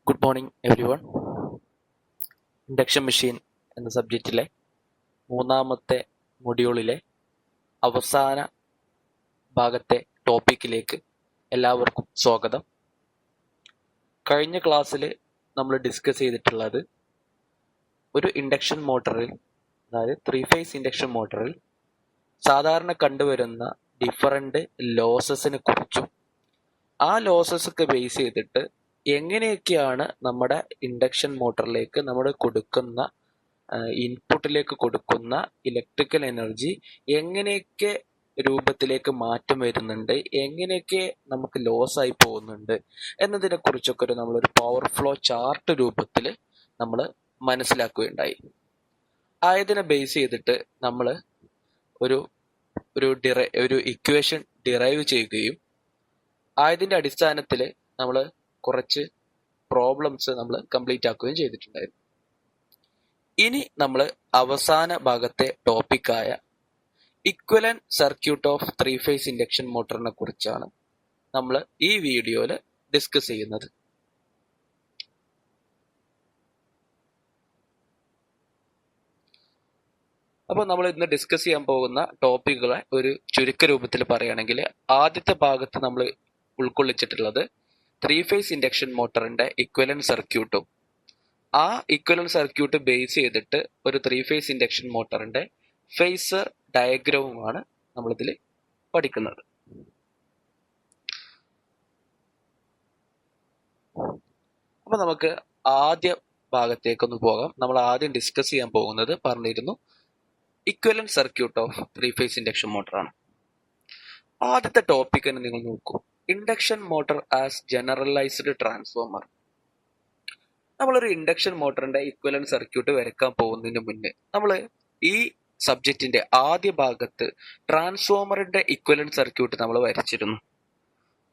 Good morning every one. Induction machine എന്ന സബ്ജക്റ്റിലെ മൂന്നാമത്തെ മൊഡ്യൂളിലെ അവസാന ഭാഗത്തെ ടോപ്പിക്കിലേക്ക് എല്ലാവർക്കും സ്വാഗതം. കഴിഞ്ഞ ക്ലാസ്സിൽ നമ്മൾ ഡിസ്കസ് ചെയ്തിട്ടുള്ളത് ഒരു ഇൻഡക്ഷൻ മോട്ടറിൽ, അതായത് 3 ഫേസ് ഇൻഡക്ഷൻ മോട്ടറിൽ സാധാരണ കണ്ടുവരുന്ന ഡിഫറൻറ്റ് ലോസസിനെ കുറിച്ചും ആ ലോസസൊക്കെ ബേസ് ചെയ്തിട്ട് എങ്ങനെയൊക്കെയാണ് നമ്മുടെ ഇൻഡക്ഷൻ മോട്ടറിലേക്ക് നമ്മൾ കൊടുക്കുന്ന ഇൻപുട്ടിലേക്ക് കൊടുക്കുന്ന ഇലക്ട്രിക്കൽ എനർജി എങ്ങനെയൊക്കെ രൂപത്തിലേക്ക് മാറ്റം വരുന്നുണ്ട്, എങ്ങനെയൊക്കെ നമുക്ക് ലോസ് ആയി പോകുന്നുണ്ട് എന്നതിനെ കുറിച്ചൊക്കെ നമ്മളൊരു പവർ ഫ്ലോ ചാർട്ട് രൂപത്തിൽ നമ്മൾ മനസ്സിലാക്കുകയുണ്ടായി. ആയതിനെ ബേസ് ചെയ്തിട്ട് നമ്മൾ ഒരു ഇക്വേഷൻ ഡിറൈവ് ചെയ്യുകയും ആയതിൻ്റെ അടിസ്ഥാനത്തിൽ നമ്മൾ കുറച്ച് പ്രോബ്ലംസ് നമ്മൾ കംപ്ലീറ്റ് ആക്കുകയും ചെയ്തിട്ടുണ്ടായിരുന്നു. ഇനി നമ്മൾ അവസാന ഭാഗത്തെ ടോപ്പിക്കായ equivalent circuit of 3 phase induction മോട്ടറിനെ കുറിച്ചാണ് നമ്മൾ ഈ വീഡിയോയിൽ ഡിസ്കസ് ചെയ്യുന്നത്. അപ്പോൾ നമ്മൾ ഇന്ന് ഡിസ്കസ് ചെയ്യാൻ പോകുന്ന ടോപ്പിക്കുകളെ ഒരു ചുരുക്ക രൂപത്തിൽ പറയുകയാണെങ്കിൽ, ആദ്യത്തെ ഭാഗത്ത് നമ്മൾ ഉൾക്കൊള്ളിച്ചിട്ടുള്ളത് 3 ഫേസ് ഇൻഡക്ഷൻ മോട്ടറിന്റെ ഇക്വലന്റ് സർക്യൂട്ടും ആ ഇക്വലന്റ് സർക്യൂട്ട് ബേസ് ചെയ്തിട്ട് ഒരു 3 ഫേസ് ഇൻഡക്ഷൻ മോട്ടറിന്റെ ഫേസർ ഡയഗ്രവുമാണ് നമ്മളിതിൽ പഠിക്കുന്നത്. അപ്പൊ നമുക്ക് ആദ്യ ഭാഗത്തേക്കൊന്ന് പോകാം. നമ്മൾ ആദ്യം ഡിസ്കസ് ചെയ്യാൻ പോകുന്നത് പറഞ്ഞിരുന്നു equivalent circuit of 3 phase induction മോട്ടറാണ്. ആദ്യത്തെ ടോപ്പിക് തന്നെ നിങ്ങൾ നോക്കൂ, induction motor as generalised transformer. നമ്മളൊരു ഇൻഡക്ഷൻ മോട്ടറിന്റെ ഇക്വലന്റ് സർക്യൂട്ട് വരയ്ക്കാൻ പോകുന്നതിന് മുന്നേ നമ്മൾ ഈ സബ്ജക്റ്റിന്റെ ആദ്യ ഭാഗത്ത് ട്രാൻസ്ഫോമറിന്റെ ഇക്വലന്റ് സർക്യൂട്ട് നമ്മൾ വരച്ചിരുന്നു.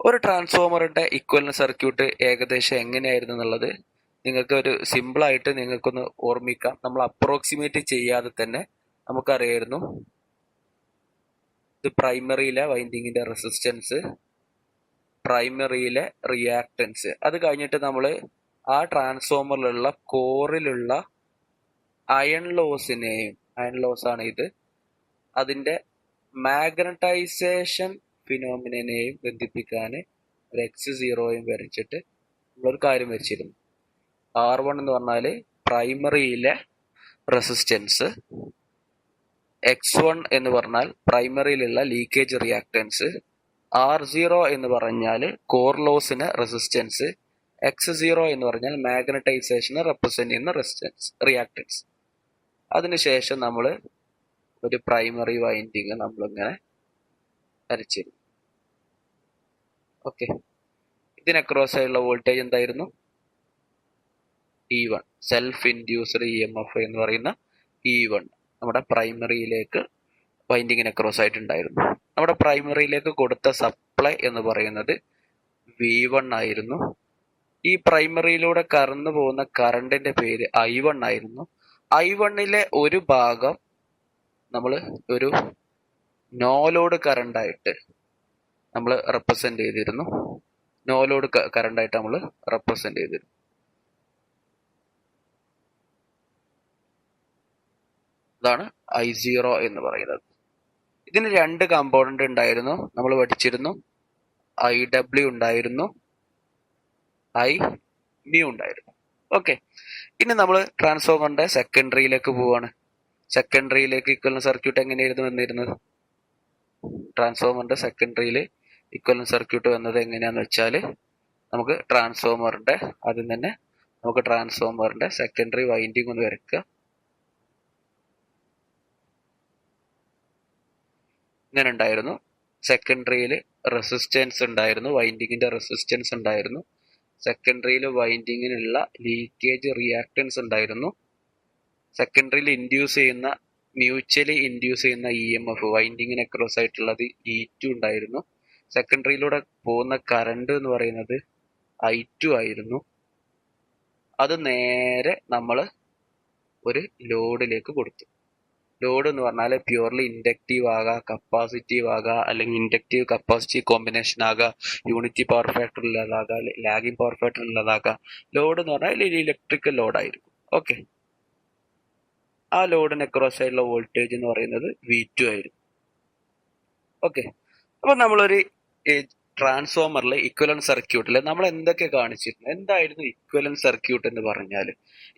ഒരു ട്രാൻസ്ഫോമറിന്റെ ഇക്വലന്റ് സർക്യൂട്ട് ഏകദേശം എങ്ങനെയായിരുന്നു എന്നുള്ളത് നിങ്ങൾക്ക് ഒരു സിമ്പിളായിട്ട് നിങ്ങൾക്കൊന്ന് ഓർമ്മിക്കാം. നമ്മൾ അപ്രോക്സിമേറ്റ് ചെയ്യാതെ തന്നെ നമുക്കറിയായിരുന്നു. ഇത് പ്രൈമറിയിലെ വൈൻഡിങ്ങിന്റെ റെസിസ്റ്റൻസ്, പ്രൈമറിയിലെ റിയാക്ടൻസ്, അത് കഴിഞ്ഞിട്ട് നമ്മൾ ആ ട്രാൻസ്ഫോമറിലുള്ള കോറിലുള്ള അയൺ ലോസ് ആണ് ഇത്, അതിന്റെ മാഗ്നറ്റൈസേഷൻ ഫിനോമിനെയും ബന്ധിപ്പിക്കാൻ ഒരു X0യും വരച്ചിട്ട് നമ്മളൊരു കാര്യം വരച്ചിരുന്നു. R1 എന്ന് പറഞ്ഞാൽ പ്രൈമറിയിലെ റെസിസ്റ്റൻസ്, X1 എന്ന് പറഞ്ഞാൽ പ്രൈമറിയിലുള്ള ലീക്കേജ് റിയാക്ടൻസ്, R0 എന്ന് പറഞ്ഞാൽ കോർ ലോസിന് റെസിസ്റ്റൻസ്, X0 എന്ന് പറഞ്ഞാൽ മാഗ്നറ്റൈസേഷനെ റെപ്രസെന്റ് ചെയ്യുന്ന റെസിസ്റ്റൻസ് റിയാക്ടൻസ്. അതിനുശേഷം നമ്മൾ ഒരു പ്രൈമറി വൈൻഡിങ് നമ്മളിങ്ങനെ വരച്ചിരുന്നു. ഓക്കെ, ഇതിന് അക്രോസ് ആയുള്ള വോൾട്ടേജ് എന്തായിരുന്നു? E1, സെൽഫ് ഇൻഡ്യൂസ്ഡ് EMF എന്ന് പറയുന്ന E1 നമ്മുടെ പ്രൈമറിയിലേക്ക് വൈൻഡിങ്ങിന് അക്രോസ് ആയിട്ടുണ്ടായിരുന്നു. നമ്മുടെ പ്രൈമറിയിലേക്ക് കൊടുത്ത സപ്ലൈ എന്ന് പറയുന്നത് V1 ആയിരുന്നു. ഈ പ്രൈമറിയിലൂടെ കടന്നു പോകുന്ന കറണ്ടിന്റെ പേര് I1 ആയിരുന്നു. I1ലെ ഒരു ഭാഗം നമ്മൾ ഒരു നോ ലോഡ് കറണ്ടായിട്ട് നമ്മൾ റെപ്രസെന്റ് ചെയ്തിരുന്നു. നോ ലോഡ് കറണ്ടായിട്ട് നമ്മൾ റെപ്രസെന്റ് ചെയ്തിരുന്നു. ഇതാണ് I0 എന്ന് പറയുന്നത്. ഇതിന് 2 കമ്പോണന്റ് ഉണ്ടായിരുന്നു, നമ്മൾ പഠിച്ചിരുന്നു. IW ഉണ്ടായിരുന്നു, Iµ ഉണ്ടായിരുന്നു. ഓക്കെ, ഇനി നമ്മൾ ട്രാൻസ്ഫോമറിന്റെ സെക്കൻഡറിയിലേക്ക് പോവാണ്. സെക്കൻഡറിയിലേക്ക് ഇക്വലന്റ് സർക്യൂട്ട് എങ്ങനെയായിരുന്നു വന്നിരുന്നത്? ട്രാൻസ്ഫോമറിന്റെ സെക്കൻഡറിയിൽ ഇക്വലന്റ് സർക്യൂട്ട് വന്നത് എങ്ങനെയാന്ന് വെച്ചാൽ, നമുക്ക് ട്രാൻസ്ഫോമറിന്റെ ആദ്യം തന്നെ നമുക്ക് ട്രാൻസ്ഫോമറിന്റെ സെക്കൻഡറി വൈൻഡിങ് ഒന്ന് വരയ്ക്കുക. ഇങ്ങനെ ഉണ്ടായിരുന്നു. സെക്കൻഡറിയിൽ റെസിസ്റ്റൻസ് ഉണ്ടായിരുന്നു, വൈൻഡിങ്ങിന്റെ റെസിസ്റ്റൻസ് ഉണ്ടായിരുന്നു. സെക്കൻഡറിയിൽ വൈൻഡിങ്ങിനുള്ള ലീക്കേജ് റിയാക്ടൻസ് ഉണ്ടായിരുന്നു. സെക്കൻഡറിയിൽ മ്യൂച്വലി ഇൻഡ്യൂസ് ചെയ്യുന്ന EMF വൈൻഡിങ്ങിന് അക്രോസ് ആയിട്ടുള്ളത് E2 ഉണ്ടായിരുന്നു. സെക്കൻഡറിയിലൂടെ പോകുന്ന കറണ്ട് എന്ന് പറയുന്നത് I2 ആയിരുന്നു. അത് നേരെ നമ്മൾ ഒരു ലോഡിലേക്ക് കൊടുത്തു. ലോഡ് എന്ന് പറഞ്ഞാൽ പ്യൂർലി ഇൻഡക്റ്റീവ് ആകാം, കപ്പാസിറ്റീവ് ആകാം, അല്ലെങ്കിൽ ഇൻഡക്റ്റീവ് കപ്പാസിറ്റി കോമ്പിനേഷൻ ആകാം, യൂണിറ്റി പവർ ഫാക്ടർ ഉള്ളതാകാം, ലാഗിങ് പവർ ഫാക്ടർ ഉള്ളതാകാം. ലോഡ് എന്ന് പറഞ്ഞാൽ ഒരു ഇലക്ട്രിക്കൽ ലോഡ് ആയിരിക്കും. ഓക്കെ, ആ ലോഡിന് അക്രോസ് ആയിട്ടുള്ള വോൾട്ടേജ് എന്ന് പറയുന്നത് V2 ആയിരിക്കും. ഓക്കെ, അപ്പൊ നമ്മളൊരു ട്രാൻസ്ഫോമറിൽ ഇക്വലന്റ് സർക്യൂട്ടിൽ നമ്മൾ എന്തൊക്കെ കാണിച്ചിരുന്നു? എന്തായിരുന്നു ഇക്വലന്റ് സർക്യൂട്ട് എന്ന് പറഞ്ഞാൽ?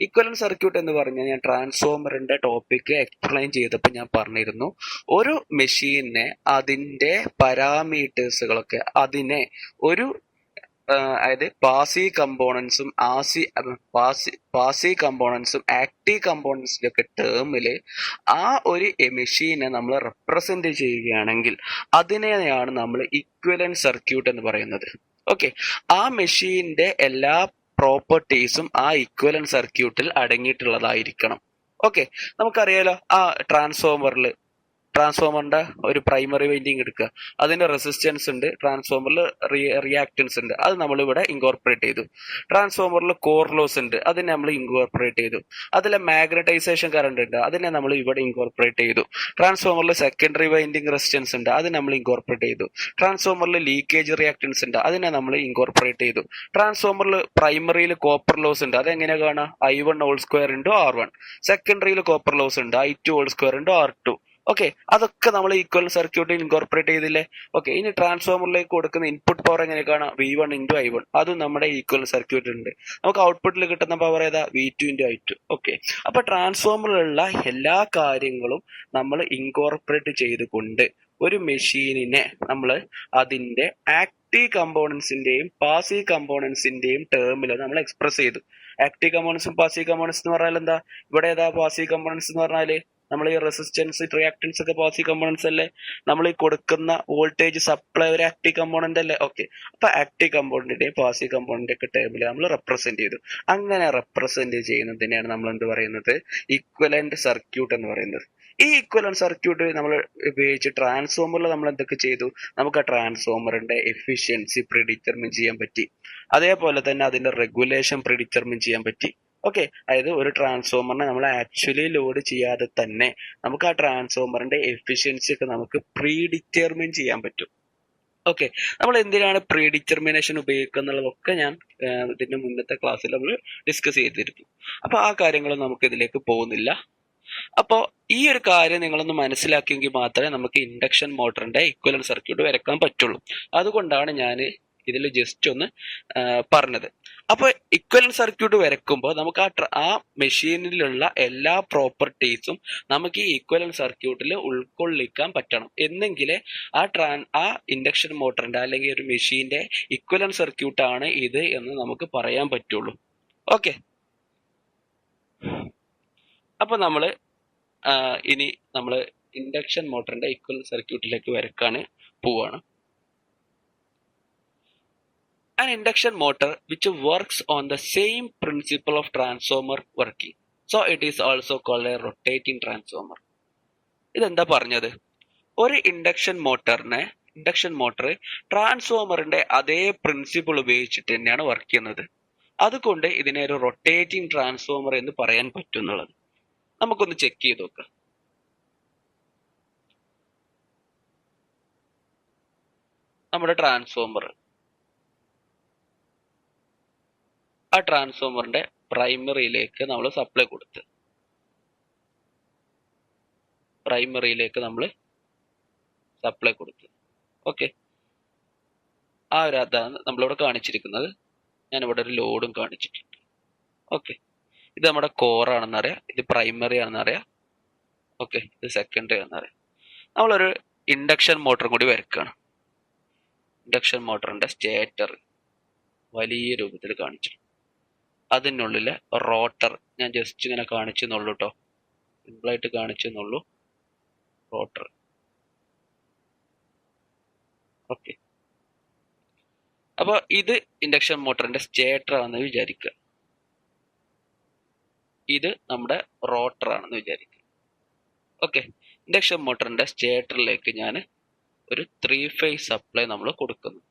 ഇക്വലന്റ് സർക്യൂട്ട് എന്ന് പറഞ്ഞാൽ ഞാൻ ട്രാൻസ്ഫോമറിന്റെ ടോപ്പിക്ക് എക്സ്പ്ലെയിൻ ചെയ്തപ്പോൾ ഞാൻ പറഞ്ഞിരുന്നു, ഒരു മെഷീനെ അതിന്റെ പാരാമീറ്റേഴ്സുകളൊക്കെ അതിനെ ഒരു അതായത് പാസീവ് കമ്പോണൻസും പാസീവ് കമ്പോണൻസും ആക്റ്റീവ് കമ്പോണൻസിന്റെ ഒക്കെ ടേമില് ആ ഒരു മെഷീനെ നമ്മൾ റെപ്രസെന്റ് ചെയ്യുകയാണെങ്കിൽ അതിനെയാണ് നമ്മൾ ഇക്വലന്റ് സർക്യൂട്ട് എന്ന് പറയുന്നത്. ഓക്കെ, ആ മെഷീന്റെ എല്ലാ പ്രോപ്പർട്ടീസും ആ ഇക്വലന്റ് സർക്യൂട്ടിൽ അടങ്ങിയിട്ടുള്ളതായിരിക്കണം. ഓക്കെ, നമുക്കറിയാലോ, ആ ട്രാൻസ്ഫോമറിന്റെ ഒരു പ്രൈമറി വൈൻഡിങ് എടുക്കുക, അതിന്റെ റെസിസ്റ്റൻസ് ഉണ്ട്, ട്രാൻസ്ഫോമറിൽ റിയാക്ടൻസ് ഉണ്ട്, അത് നമ്മൾ ഇവിടെ ഇൻകോർപ്പറേറ്റ് ചെയ്തു. ട്രാൻസ്ഫോമറിൽ കോർ ലോസ് ഉണ്ട്, അതിനെ നമ്മൾ ഇൻകോർപ്പറേറ്റ് ചെയ്തു. അതിലെ മാഗ്നറ്റൈസേഷൻ കറണ്ട് ഉണ്ട്, അതിനെ നമ്മൾ ഇവിടെ ഇൻകോർപ്പറേറ്റ് ചെയ്തു. ട്രാൻസ്ഫോമറിൽ സെക്കൻഡറി വൈൻഡിങ് റെസിസ്റ്റൻസ് ഉണ്ട്, അതിനെ നമ്മൾ ഇൻകോർപ്പറേറ്റ് ചെയ്തു. ട്രാൻസ്ഫോമറിൽ ലീക്കേജ് റിയാക്ടൻസ് ഉണ്ട്, അതിനെ നമ്മൾ ഇൻകോർപ്പറേറ്റ് ചെയ്തു. ട്രാൻസ്ഫോമറിൽ പ്രൈമറിയിൽ കോപ്പർ ലോസ് ഉണ്ട്, അതെങ്ങനെ കാണാം? I1 whole square into R1. സെക്കൻഡറിയിൽ കോപ്പർ ലോസ് ഉണ്ട്, I2 whole square into R2. Okay, അതൊക്കെ നമ്മൾ ഈക്വൽ സർക്യൂട്ടിൽ ഇൻകോർപ്പറേറ്റ് ചെയ്തില്ലേ? ഓക്കെ, ഇനി ട്രാൻസ്ഫോമറിലേക്ക് കൊടുക്കുന്ന ഇൻപുട്ട് പവർ എങ്ങനെ കാണാം? V1 into I1. അതും നമ്മുടെ ഈക്വൽ സർക്യൂട്ട് ഉണ്ട്. നമുക്ക് ഔട്ട്പുട്ടിൽ കിട്ടുന്ന പവർ ഏതാ? V2 into I2. ഓക്കെ, അപ്പൊ ട്രാൻസ്ഫോമറിലുള്ള എല്ലാ കാര്യങ്ങളും നമ്മൾ ഇൻകോർപ്പറേറ്റ് ചെയ്തുകൊണ്ട് ഒരു മെഷീനിനെ നമ്മൾ അതിന്റെ ആക്റ്റീവ് കമ്പോണൻസിന്റെയും പാസീവ് കമ്പോണൻസിന്റെയും ടേമിൽ നമ്മൾ എക്സ്പ്രസ് ചെയ്തു. ആക്റ്റീവ് കമ്പോണൻസും പാസീവ് കമ്പോണൻസ് എന്ന് പറഞ്ഞാൽ എന്താ? ഇവിടെ ഏതാ പാസീവ് കമ്പോണൻസ് എന്ന് പറഞ്ഞാല് നമ്മൾ ഈ റെസിസ്റ്റൻസ്, റിയാക്ടൻസ് ഒക്കെ പാസീവ് കമ്പോണൻസ് അല്ലേ? നമ്മൾ ഈ കൊടുക്കുന്ന വോൾട്ടേജ് സപ്ലൈ ഒരു ആക്റ്റീവ് കമ്പോണന്റ് അല്ലേ? ഓക്കെ, അപ്പൊ ആക്റ്റീവ് കമ്പോണന്റിന്റെയും പാസീവ് കമ്പോണന്റ് ഒക്കെ ടേമിൽ നമ്മൾ റെപ്രസെന്റ് ചെയ്തു. അങ്ങനെ റെപ്രസെന്റ് ചെയ്യുന്നതിനെയാണ് നമ്മൾ എന്ത് പറയുന്നത്? ഇക്വലന്റ് സർക്യൂട്ട് എന്ന് പറയുന്നത്. ഈ ഇക്വലന്റ് സർക്യൂട്ട് നമ്മൾ ഉപയോഗിച്ച് ട്രാൻസ്ഫോമറിൽ നമ്മൾ എന്തൊക്കെ ചെയ്തു? നമുക്ക് ആ ട്രാൻസ്ഫോമറിന്റെ എഫിഷ്യൻസി പ്രിഡിറ്റർമിൻ ചെയ്യാൻ പറ്റി. അതേപോലെ തന്നെ അതിന്റെ റെഗുലേഷൻ പ്രിഡിറ്റർമിൻ ചെയ്യാൻ പറ്റി. ഓക്കെ, അതായത് ഒരു ട്രാൻസ്ഫോമറിനെ നമ്മൾ ആക്ച്വലി ലോഡ് ചെയ്യാതെ തന്നെ നമുക്ക് ആ ട്രാൻസ്ഫോമറിന്റെ എഫിഷ്യൻസി ഒക്കെ നമുക്ക് പ്രീഡിറ്റർമിൻ ചെയ്യാൻ പറ്റും. ഓക്കെ, നമ്മൾ എന്തിനാണ് പ്രീഡിറ്റർമിനേഷൻ ഉപയോഗിക്കുക എന്നുള്ളതൊക്കെ ഞാൻ ഇതിന്റെ മുന്നത്തെ ക്ലാസ്സിൽ നമ്മൾ ഡിസ്കസ് ചെയ്തിരുന്നു. അപ്പൊ ആ കാര്യങ്ങൾ നമുക്ക് ഇതിലേക്ക് പോകുന്നില്ല. അപ്പോൾ ഈ ഒരു കാര്യം നിങ്ങളൊന്ന് മനസ്സിലാക്കിയെങ്കിൽ മാത്രമേ നമുക്ക് ഇൻഡക്ഷൻ മോട്ടറിന്റെ ഇക്വലന്റ് സർക്യൂട്ട് വരയ്ക്കാൻ പറ്റുള്ളൂ. അതുകൊണ്ടാണ് ഞാൻ ഇതിൽ ജസ്റ്റ് ഒന്ന് പറഞ്ഞത്. അപ്പൊ ഇക്വലന്റ് സർക്യൂട്ട് വരയ്ക്കുമ്പോൾ നമുക്ക് ആ മെഷീനിലുള്ള എല്ലാ പ്രോപ്പർട്ടീസും നമുക്ക് ഈ ഇക്വലന്റ് സർക്യൂട്ടിൽ ഉൾക്കൊള്ളിക്കാൻ പറ്റണം. എന്നെങ്കിലേ ആ ഇൻഡക്ഷൻ മോട്ടറിന്റെ അല്ലെങ്കിൽ ഒരു മെഷീന്റെ ഇക്വലന്റ് സർക്യൂട്ട് ആണ് ഇത് എന്ന് നമുക്ക് പറയാൻ പറ്റുള്ളൂ. ഓക്കെ, അപ്പൊ ഇനി നമ്മൾ ഇൻഡക്ഷൻ മോട്ടറിന്റെ ഇക്വലന്റ് സർക്യൂട്ടിലേക്ക് വരക്കാൻ പോവാണ്. An induction motor which works on the same principle of transformer working, so it is also called a rotating transformer. ഇതെന്താ പറഞ്ഞത്? ഒരു ഇൻഡക്ഷൻ മോട്ടർ ട്രാൻസ്ഫോമറിന്റെ അതേ പ്രിൻസിപ്പിൾ ഉപയോഗിച്ചിട്ട് തന്നെയാണ് വർക്ക് ചെയ്യുന്നത്. അതുകൊണ്ട് ഇതിനെ ഒരു റൊട്ടേറ്റിംഗ് ട്രാൻസ്ഫോമർ എന്ന് പറയാൻ പറ്റുന്നുള്ളത് നമുക്കൊന്ന് ചെക്ക് ചെയ്ത് നോക്കാം. നമ്മുടെ ആ ട്രാൻസ്ഫോമറിന്റെ പ്രൈമറിയിലേക്ക് നമ്മൾ സപ്ലൈ കൊടുത്ത് ഓക്കെ, ആ ഒരു അതാണ് നമ്മളിവിടെ കാണിച്ചിരിക്കുന്നത്. ഞാനിവിടെ ഒരു ലോഡും കാണിച്ചിട്ടുണ്ട്. ഓക്കെ, ഇത് നമ്മുടെ കോർ ആണെന്നറിയാം, ഇത് പ്രൈമറി ആണെന്നറിയാം. ഓക്കെ, ഇത് സെക്കൻഡറി ആണെന്നറിയാം. നമ്മളൊരു ഇൻഡക്ഷൻ മോട്ടറും കൂടി വരയ്ക്കുകയാണ്. ഇൻഡക്ഷൻ മോട്ടറിന്റെ സ്റ്റേറ്റർ വലിയ രൂപത്തിൽ കാണിച്ചു, അതിനുള്ളിലെ റോട്ടർ ഞാൻ ജസ്റ്റ് ഇങ്ങനെ കാണിച്ചെന്നുള്ളൂ കേട്ടോ, സിമ്പിളായിട്ട് കാണിച്ചെന്നുള്ളൂ റോട്ടർ. ഓക്കെ, അപ്പൊ ഇത് ഇൻഡക്ഷൻ മോട്ടറിന്റെ സ്റ്റേറ്റർ ആണെന്ന് വിചാരിക്കുക, ഇത് നമ്മുടെ റോട്ടർ ആണെന്ന് വിചാരിക്കുക. ഓക്കെ, ഇൻഡക്ഷൻ മോട്ടറിന്റെ സ്റ്റേറ്ററിലേക്ക് ഞാൻ ഒരു 3 ഫേസ് സപ്ലൈ നമ്മൾ കൊടുക്കുന്നു.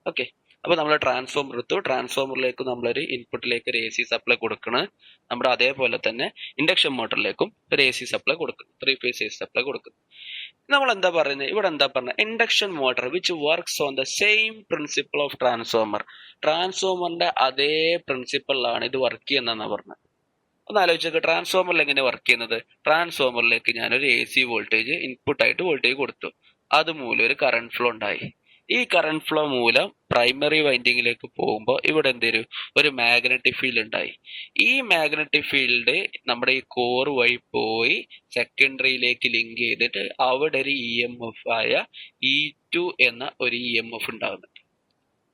ഓക്കെ, അപ്പോൾ നമ്മൾ ട്രാൻസ്ഫോമർ എടുത്തു, ട്രാൻസ്ഫോമറിലേക്ക് നമ്മളൊരു ഇൻപുട്ടിലേക്ക് ഒരു AC സപ്ലൈ കൊടുക്കണം. നമ്മുടെ അതേപോലെ തന്നെ ഇൻഡക്ഷൻ മോട്ടറിലേക്കും ഒരു AC സപ്ലൈ കൊടുക്കുന്നു, 3 phase AC സപ്ലൈ കൊടുക്കുന്നു. നമ്മൾ എന്താ പറയുന്നത്, ഇവിടെ എന്താ പറഞ്ഞത്, induction motor which works on the same principle of transformer. ട്രാൻസ്ഫോമറിന്റെ അതേ പ്രിൻസിപ്പിളിലാണ് ഇത് വർക്ക് ചെയ്യുന്നതെന്നാണ് പറഞ്ഞത്. ഒന്ന് ആലോചിച്ചൊക്കെ, ട്രാൻസ്ഫോമറിൽ എങ്ങനെ വർക്ക് ചെയ്യുന്നത്? ട്രാൻസ്ഫോമറിലേക്ക് ഞാനൊരു AC വോൾട്ടേജ് ഇൻപുട്ടായിട്ട് വോൾട്ടേജ് കൊടുത്തു, അതുമൂലം ഒരു കറണ്ട് ഫ്ലോ ഉണ്ടായി. ഈ കറണ്ട് ഫ്ലോ മൂലം പ്രൈമറി വൈൻഡിങ്ങിലേക്ക് പോകുമ്പോൾ ഇവിടെ എന്തൊരു ഒരു മാഗ്നറ്റിക് ഫീൽഡ് ഉണ്ടായി. ഈ മാഗ്നറ്റിക് ഫീൽഡ് നമ്മുടെ ഈ കോർ വഴി പോയി സെക്കൻഡറിയിലേക്ക് ലിങ്ക് ചെയ്തിട്ട് അവിടെ ഒരു EMF ആയ E2 എന്ന ഒരു EMF ഉണ്ടാകുന്നുണ്ട്.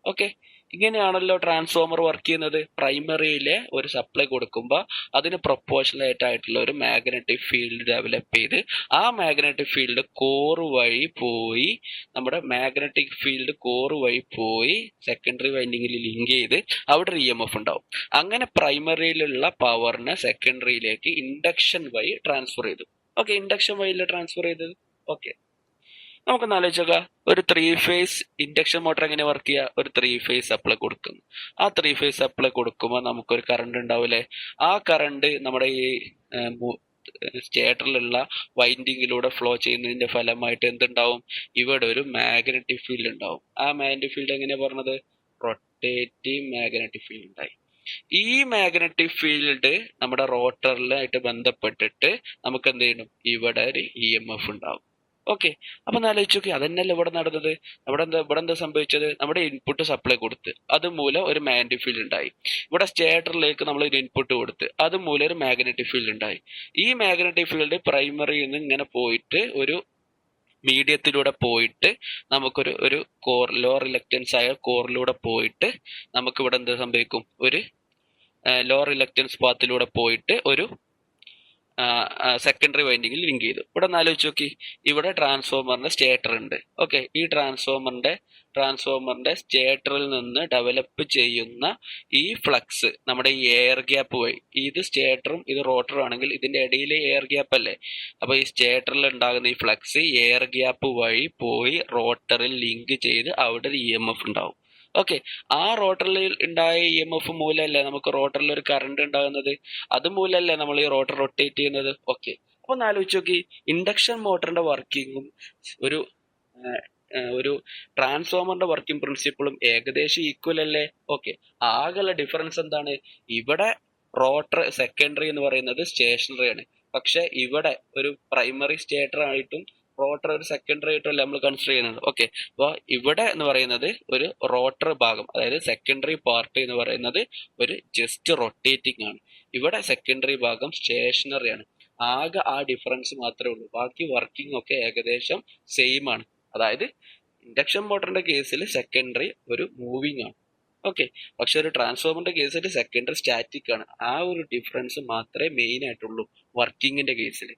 ഓക്കെ, ഇങ്ങനെയാണല്ലോ ട്രാൻസ്ഫോമർ വർക്ക് ചെയ്യുന്നത്. പ്രൈമറിയിലെ ഒരു സപ്ലൈ കൊടുക്കുമ്പോൾ അതിന് പ്രൊപ്പോർഷണലേറ്റ് ആയിട്ടുള്ള ഒരു മാഗ്നറ്റിക് ഫീൽഡ് ഡെവലപ്പ് ചെയ്ത് ആ മാഗ്നറ്റിക് ഫീൽഡ് കോർ വഴി പോയി നമ്മുടെ മാഗ്നറ്റിക് ഫീൽഡ് കോർ വഴി പോയി സെക്കൻഡറി വൈൻഡിങ്ങിൽ ലിങ്ക് ചെയ്ത് അവിടെ ഒരു EMF ഉണ്ടാവും. അങ്ങനെ പ്രൈമറിയിലുള്ള പവറിനെ സെക്കൻഡറിയിലേക്ക് ഇൻഡക്ഷൻ വഴി ട്രാൻസ്ഫർ ചെയ്തു. ഓക്കെ, ഇൻഡക്ഷൻ വഴിയിലെ ട്രാൻസ്ഫർ ചെയ്തത്. ഓക്കെ, നമുക്കൊന്ന് ആലോചിച്ചോക്കാം, ഒരു 3 phase ഇൻഡക്ഷൻ മോട്ടർ എങ്ങനെ വർക്ക് ചെയ്യുക? ഒരു 3 phase സപ്ലൈ കൊടുക്കുന്നു. ആ 3 phase സപ്ലൈ കൊടുക്കുമ്പോൾ നമുക്കൊരു കറണ്ട് ഉണ്ടാവില്ലേ? ആ കറണ്ട് നമ്മുടെ ഈ സ്റ്റേറ്ററിലുള്ള വൈൻഡിങ്ങിലൂടെ ഫ്ലോ ചെയ്യുന്നതിന്റെ ഫലമായിട്ട് എന്തുണ്ടാവും? ഇവിടെ ഒരു മാഗ്നറ്റിക് ഫീൽഡ് ഉണ്ടാവും. ആ മാഗ്നറ്റിക് ഫീൽഡ് എങ്ങനെയാ പറഞ്ഞത്? റൊട്ടേറ്റീവ് മാഗ്നറ്റിക് ഫീൽഡ് ഉണ്ടായി. ഈ മാഗ്നറ്റിക് ഫീൽഡ് നമ്മുടെ റോട്ടറിലായിട്ട് ബന്ധപ്പെട്ടിട്ട് നമുക്ക് എന്ത് ചെയ്യണം? ഇവിടെ ഒരു EMF ഉണ്ടാവും. ഓക്കെ, അപ്പൊ ആലോചിച്ച് നോക്കി, അതന്നെയല്ലേ ഇവിടെ നടന്നത്. ഇവിടെ എന്താ സംഭവിച്ചത്? നമ്മുടെ ഇൻപുട്ട് സപ്ലൈ കൊടുത്ത് അതുമൂലം ഒരു മാഗ്നറ്റിക് ഫീൽഡ് ഉണ്ടായി. ഇവിടെ സ്റ്റേറ്ററിലേക്ക് നമ്മൾ ഒരു ഇൻപുട്ട് കൊടുത്ത് അതുമൂലം ഒരു മാഗ്നറ്റിക് ഫീൽഡ് ഉണ്ടായി. ഈ മാഗ്നറ്റിക് ഫീൽഡ് പ്രൈമറിയിൽ നിന്ന് ഇങ്ങനെ പോയിട്ട് ഒരു മീഡിയത്തിലൂടെ പോയിട്ട് നമുക്കൊരു ഒരു കോർ ലോ റിലക്റ്റൻസ് ആയ കോറിലൂടെ പോയിട്ട് നമുക്ക് ഇവിടെ എന്ത് സംഭവിക്കും? ഒരു ലോ റിലക്റ്റൻസ് പാത്തിലൂടെ പോയിട്ട് ഒരു സെക്കൻഡറി വൈൻഡിങ്ങിൽ ലിങ്ക് ചെയ്തു. ഇവിടെ ഒന്ന് ആലോചിച്ച് നോക്കി, ഇവിടെ ട്രാൻസ്ഫോമറിന്റെ സ്റ്റേറ്റർ ഉണ്ട്. ഓക്കെ, ഈ ട്രാൻസ്ഫോമറിന്റെ സ്റ്റേറ്ററിൽ നിന്ന് ഡെവലപ്പ് ചെയ്യുന്ന ഈ ഫ്ലക്സ് നമ്മുടെ ഈ എയർ ഗ്യാപ്പ് വഴി, ഇത് സ്റ്റേറ്ററും ഇത് റോട്ടറും ആണെങ്കിൽ ഇതിന്റെ ഇടയിൽ എയർ ഗ്യാപ്പ് അല്ലേ? അപ്പൊ ഈ സ്റ്റേറ്ററിൽ ഉണ്ടാകുന്ന ഈ ഫ്ലക്സ് എയർ ഗ്യാപ്പ് വഴി പോയി റോട്ടറിൽ ലിങ്ക് ചെയ്ത് അവിടെ ഒരു EMF ഉണ്ടാവും. ഓക്കെ, ആ റോട്ടറിൽ ഉണ്ടായ EMF മൂലമല്ലേ നമുക്ക് റോട്ടറിൽ ഒരു കറണ്ട് ഉണ്ടാകുന്നത്? അതുമൂലമല്ലേ നമ്മൾ ഈ റോട്ടർ റൊട്ടേറ്റ് ചെയ്യുന്നത്? ഓക്കെ, അപ്പൊ ഒന്ന് ആലോചിച്ച് നോക്കി, ഇൻഡക്ഷൻ മോട്ടറിന്റെ വർക്കിങ്ങും ഒരു ട്രാൻസ്ഫോമറിന്റെ വർക്കിംഗ് പ്രിൻസിപ്പിളും ഏകദേശം ഈക്വൽ അല്ലേ? ഓക്കെ, ആകെയുള്ള ഡിഫറൻസ് എന്താണ്? ഇവിടെ റോട്ടർ സെക്കൻഡറി എന്ന് പറയുന്നത് സ്റ്റേഷനറി ആണ്, പക്ഷെ ഇവിടെ ഒരു പ്രൈമറി സ്റ്റേറ്റർ ആയിട്ടും റോട്ടർ ഒരു സെക്കൻഡറി ആയിട്ടല്ല നമ്മൾ കൺസിഡർ ചെയ്യുന്നത്. ഓക്കെ, അപ്പോൾ ഇവിടെ എന്ന് പറയുന്നത് ഒരു റോട്ടർ ഭാഗം, അതായത് സെക്കൻഡറി പാർട്ട് എന്ന് പറയുന്നത് ഒരു ജസ്റ്റ് റൊട്ടേറ്റിംഗ് ആണ്. ഇവിടെ സെക്കൻഡറി ഭാഗം സ്റ്റേഷനറി ആണ്. ആകെ ആ ഡിഫറൻസ് മാത്രമേ ഉള്ളൂ. ബാക്കി വർക്കിംഗ് ഒക്കെ ഏകദേശം സെയിം ആണ്. അതായത് ഇൻഡക്ഷൻ മോട്ടറിന്റെ കേസിൽ സെക്കൻഡറി ഒരു മൂവിങ് ആണ്. ഓക്കെ, പക്ഷെ ഒരു ട്രാൻസ്ഫോമറിന്റെ കേസിൽ സെക്കൻഡറി സ്റ്റാറ്റിക് ആണ്. ആ ഒരു ഡിഫറൻസ് മാത്രമേ മെയിൻ ആയിട്ടുള്ളൂ വർക്കിങ്ങിന്റെ കേസിൽ.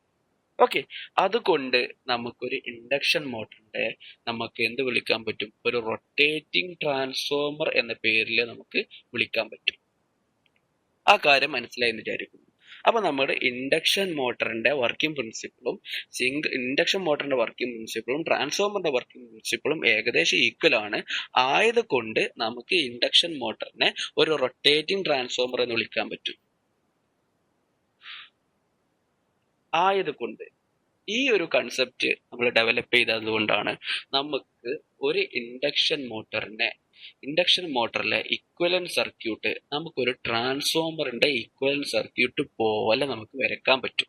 ഓക്കെ, അതുകൊണ്ട് നമുക്കൊരു ഇൻഡക്ഷൻ മോട്ടറിന്റെ നമുക്ക് എന്ത് വിളിക്കാൻ പറ്റും? ഒരു റൊട്ടേറ്റിംഗ് ട്രാൻസ്ഫോമർ എന്ന പേരിൽ നമുക്ക് വിളിക്കാൻ പറ്റും. ആ കാര്യം മനസ്സിലായി എന്ന് വിചാരിക്കുന്നു. അപ്പൊ നമ്മുടെ ഇൻഡക്ഷൻ മോട്ടറിന്റെ വർക്കിംഗ് പ്രിൻസിപ്പിളും ട്രാൻസ്ഫോമറിന്റെ വർക്കിംഗ് പ്രിൻസിപ്പിളും ഏകദേശം ഈക്വൽ ആണ്. ആയതുകൊണ്ട് നമുക്ക് ഇൻഡക്ഷൻ മോട്ടറിനെ ഒരു റൊട്ടേറ്റിംഗ് ട്രാൻസ്ഫോമർ എന്ന് വിളിക്കാൻ പറ്റും. ആയതുകൊണ്ട് ഈ ഒരു കൺസെപ്റ്റ് നമ്മൾ ഡെവലപ്പ് ചെയ്തത് കൊണ്ടാണ് നമുക്ക് ഒരു ഇൻഡക്ഷൻ മോട്ടറിലെ ഇക്വലന്റ് സർക്യൂട്ട് നമുക്കൊരു ട്രാൻസ്ഫോമറിന്റെ ഇക്വലന്റ് സർക്യൂട്ട് പോലെ നമുക്ക് വരയ്ക്കാൻ പറ്റും.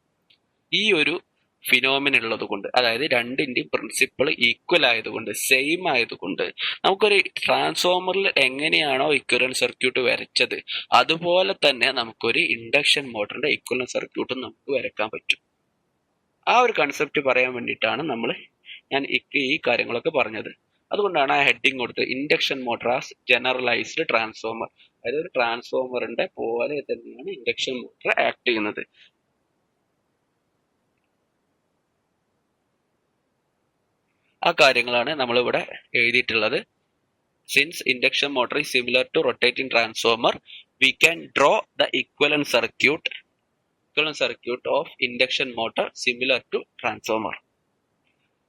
ഈ ഒരു ഫിനോമിന ഉള്ളത് കൊണ്ട്, അതായത് രണ്ടിന്റെയും പ്രിൻസിപ്പിൾ ഈക്വൽ ആയതുകൊണ്ട്, സെയിം ആയതുകൊണ്ട് നമുക്കൊരു ട്രാൻസ്ഫോമറിൽ എങ്ങനെയാണോ ഇക്വലന്റ് സർക്യൂട്ട് വരച്ചത് അതുപോലെ തന്നെ നമുക്കൊരു ഇൻഡക്ഷൻ മോട്ടറിന്റെ ഇക്വലന്റ് സർക്യൂട്ടും നമുക്ക് വരയ്ക്കാൻ പറ്റും. ആ ഒരു കൺസെപ്റ്റ് പറയാൻ വേണ്ടിയിട്ടാണ് ഞാൻ ഈ കാര്യങ്ങളൊക്കെ പറഞ്ഞത്. അതുകൊണ്ടാണ് ആ ഹെഡിങ് കൊടുത്തത് induction motor as generalised transformer. അതായത് ഒരു ട്രാൻസ്ഫോമറിന്റെ പോലെ തന്നെയാണ് ഇൻഡക്ഷൻ മോട്ടർ ആക്ട് ചെയ്യുന്നത്. ആ കാര്യങ്ങളാണ് നമ്മളിവിടെ എഴുതിയിട്ടുള്ളത്. Since induction motor is similar to rotating transformer, we can draw the equivalent circuit of induction motor similar to transformer.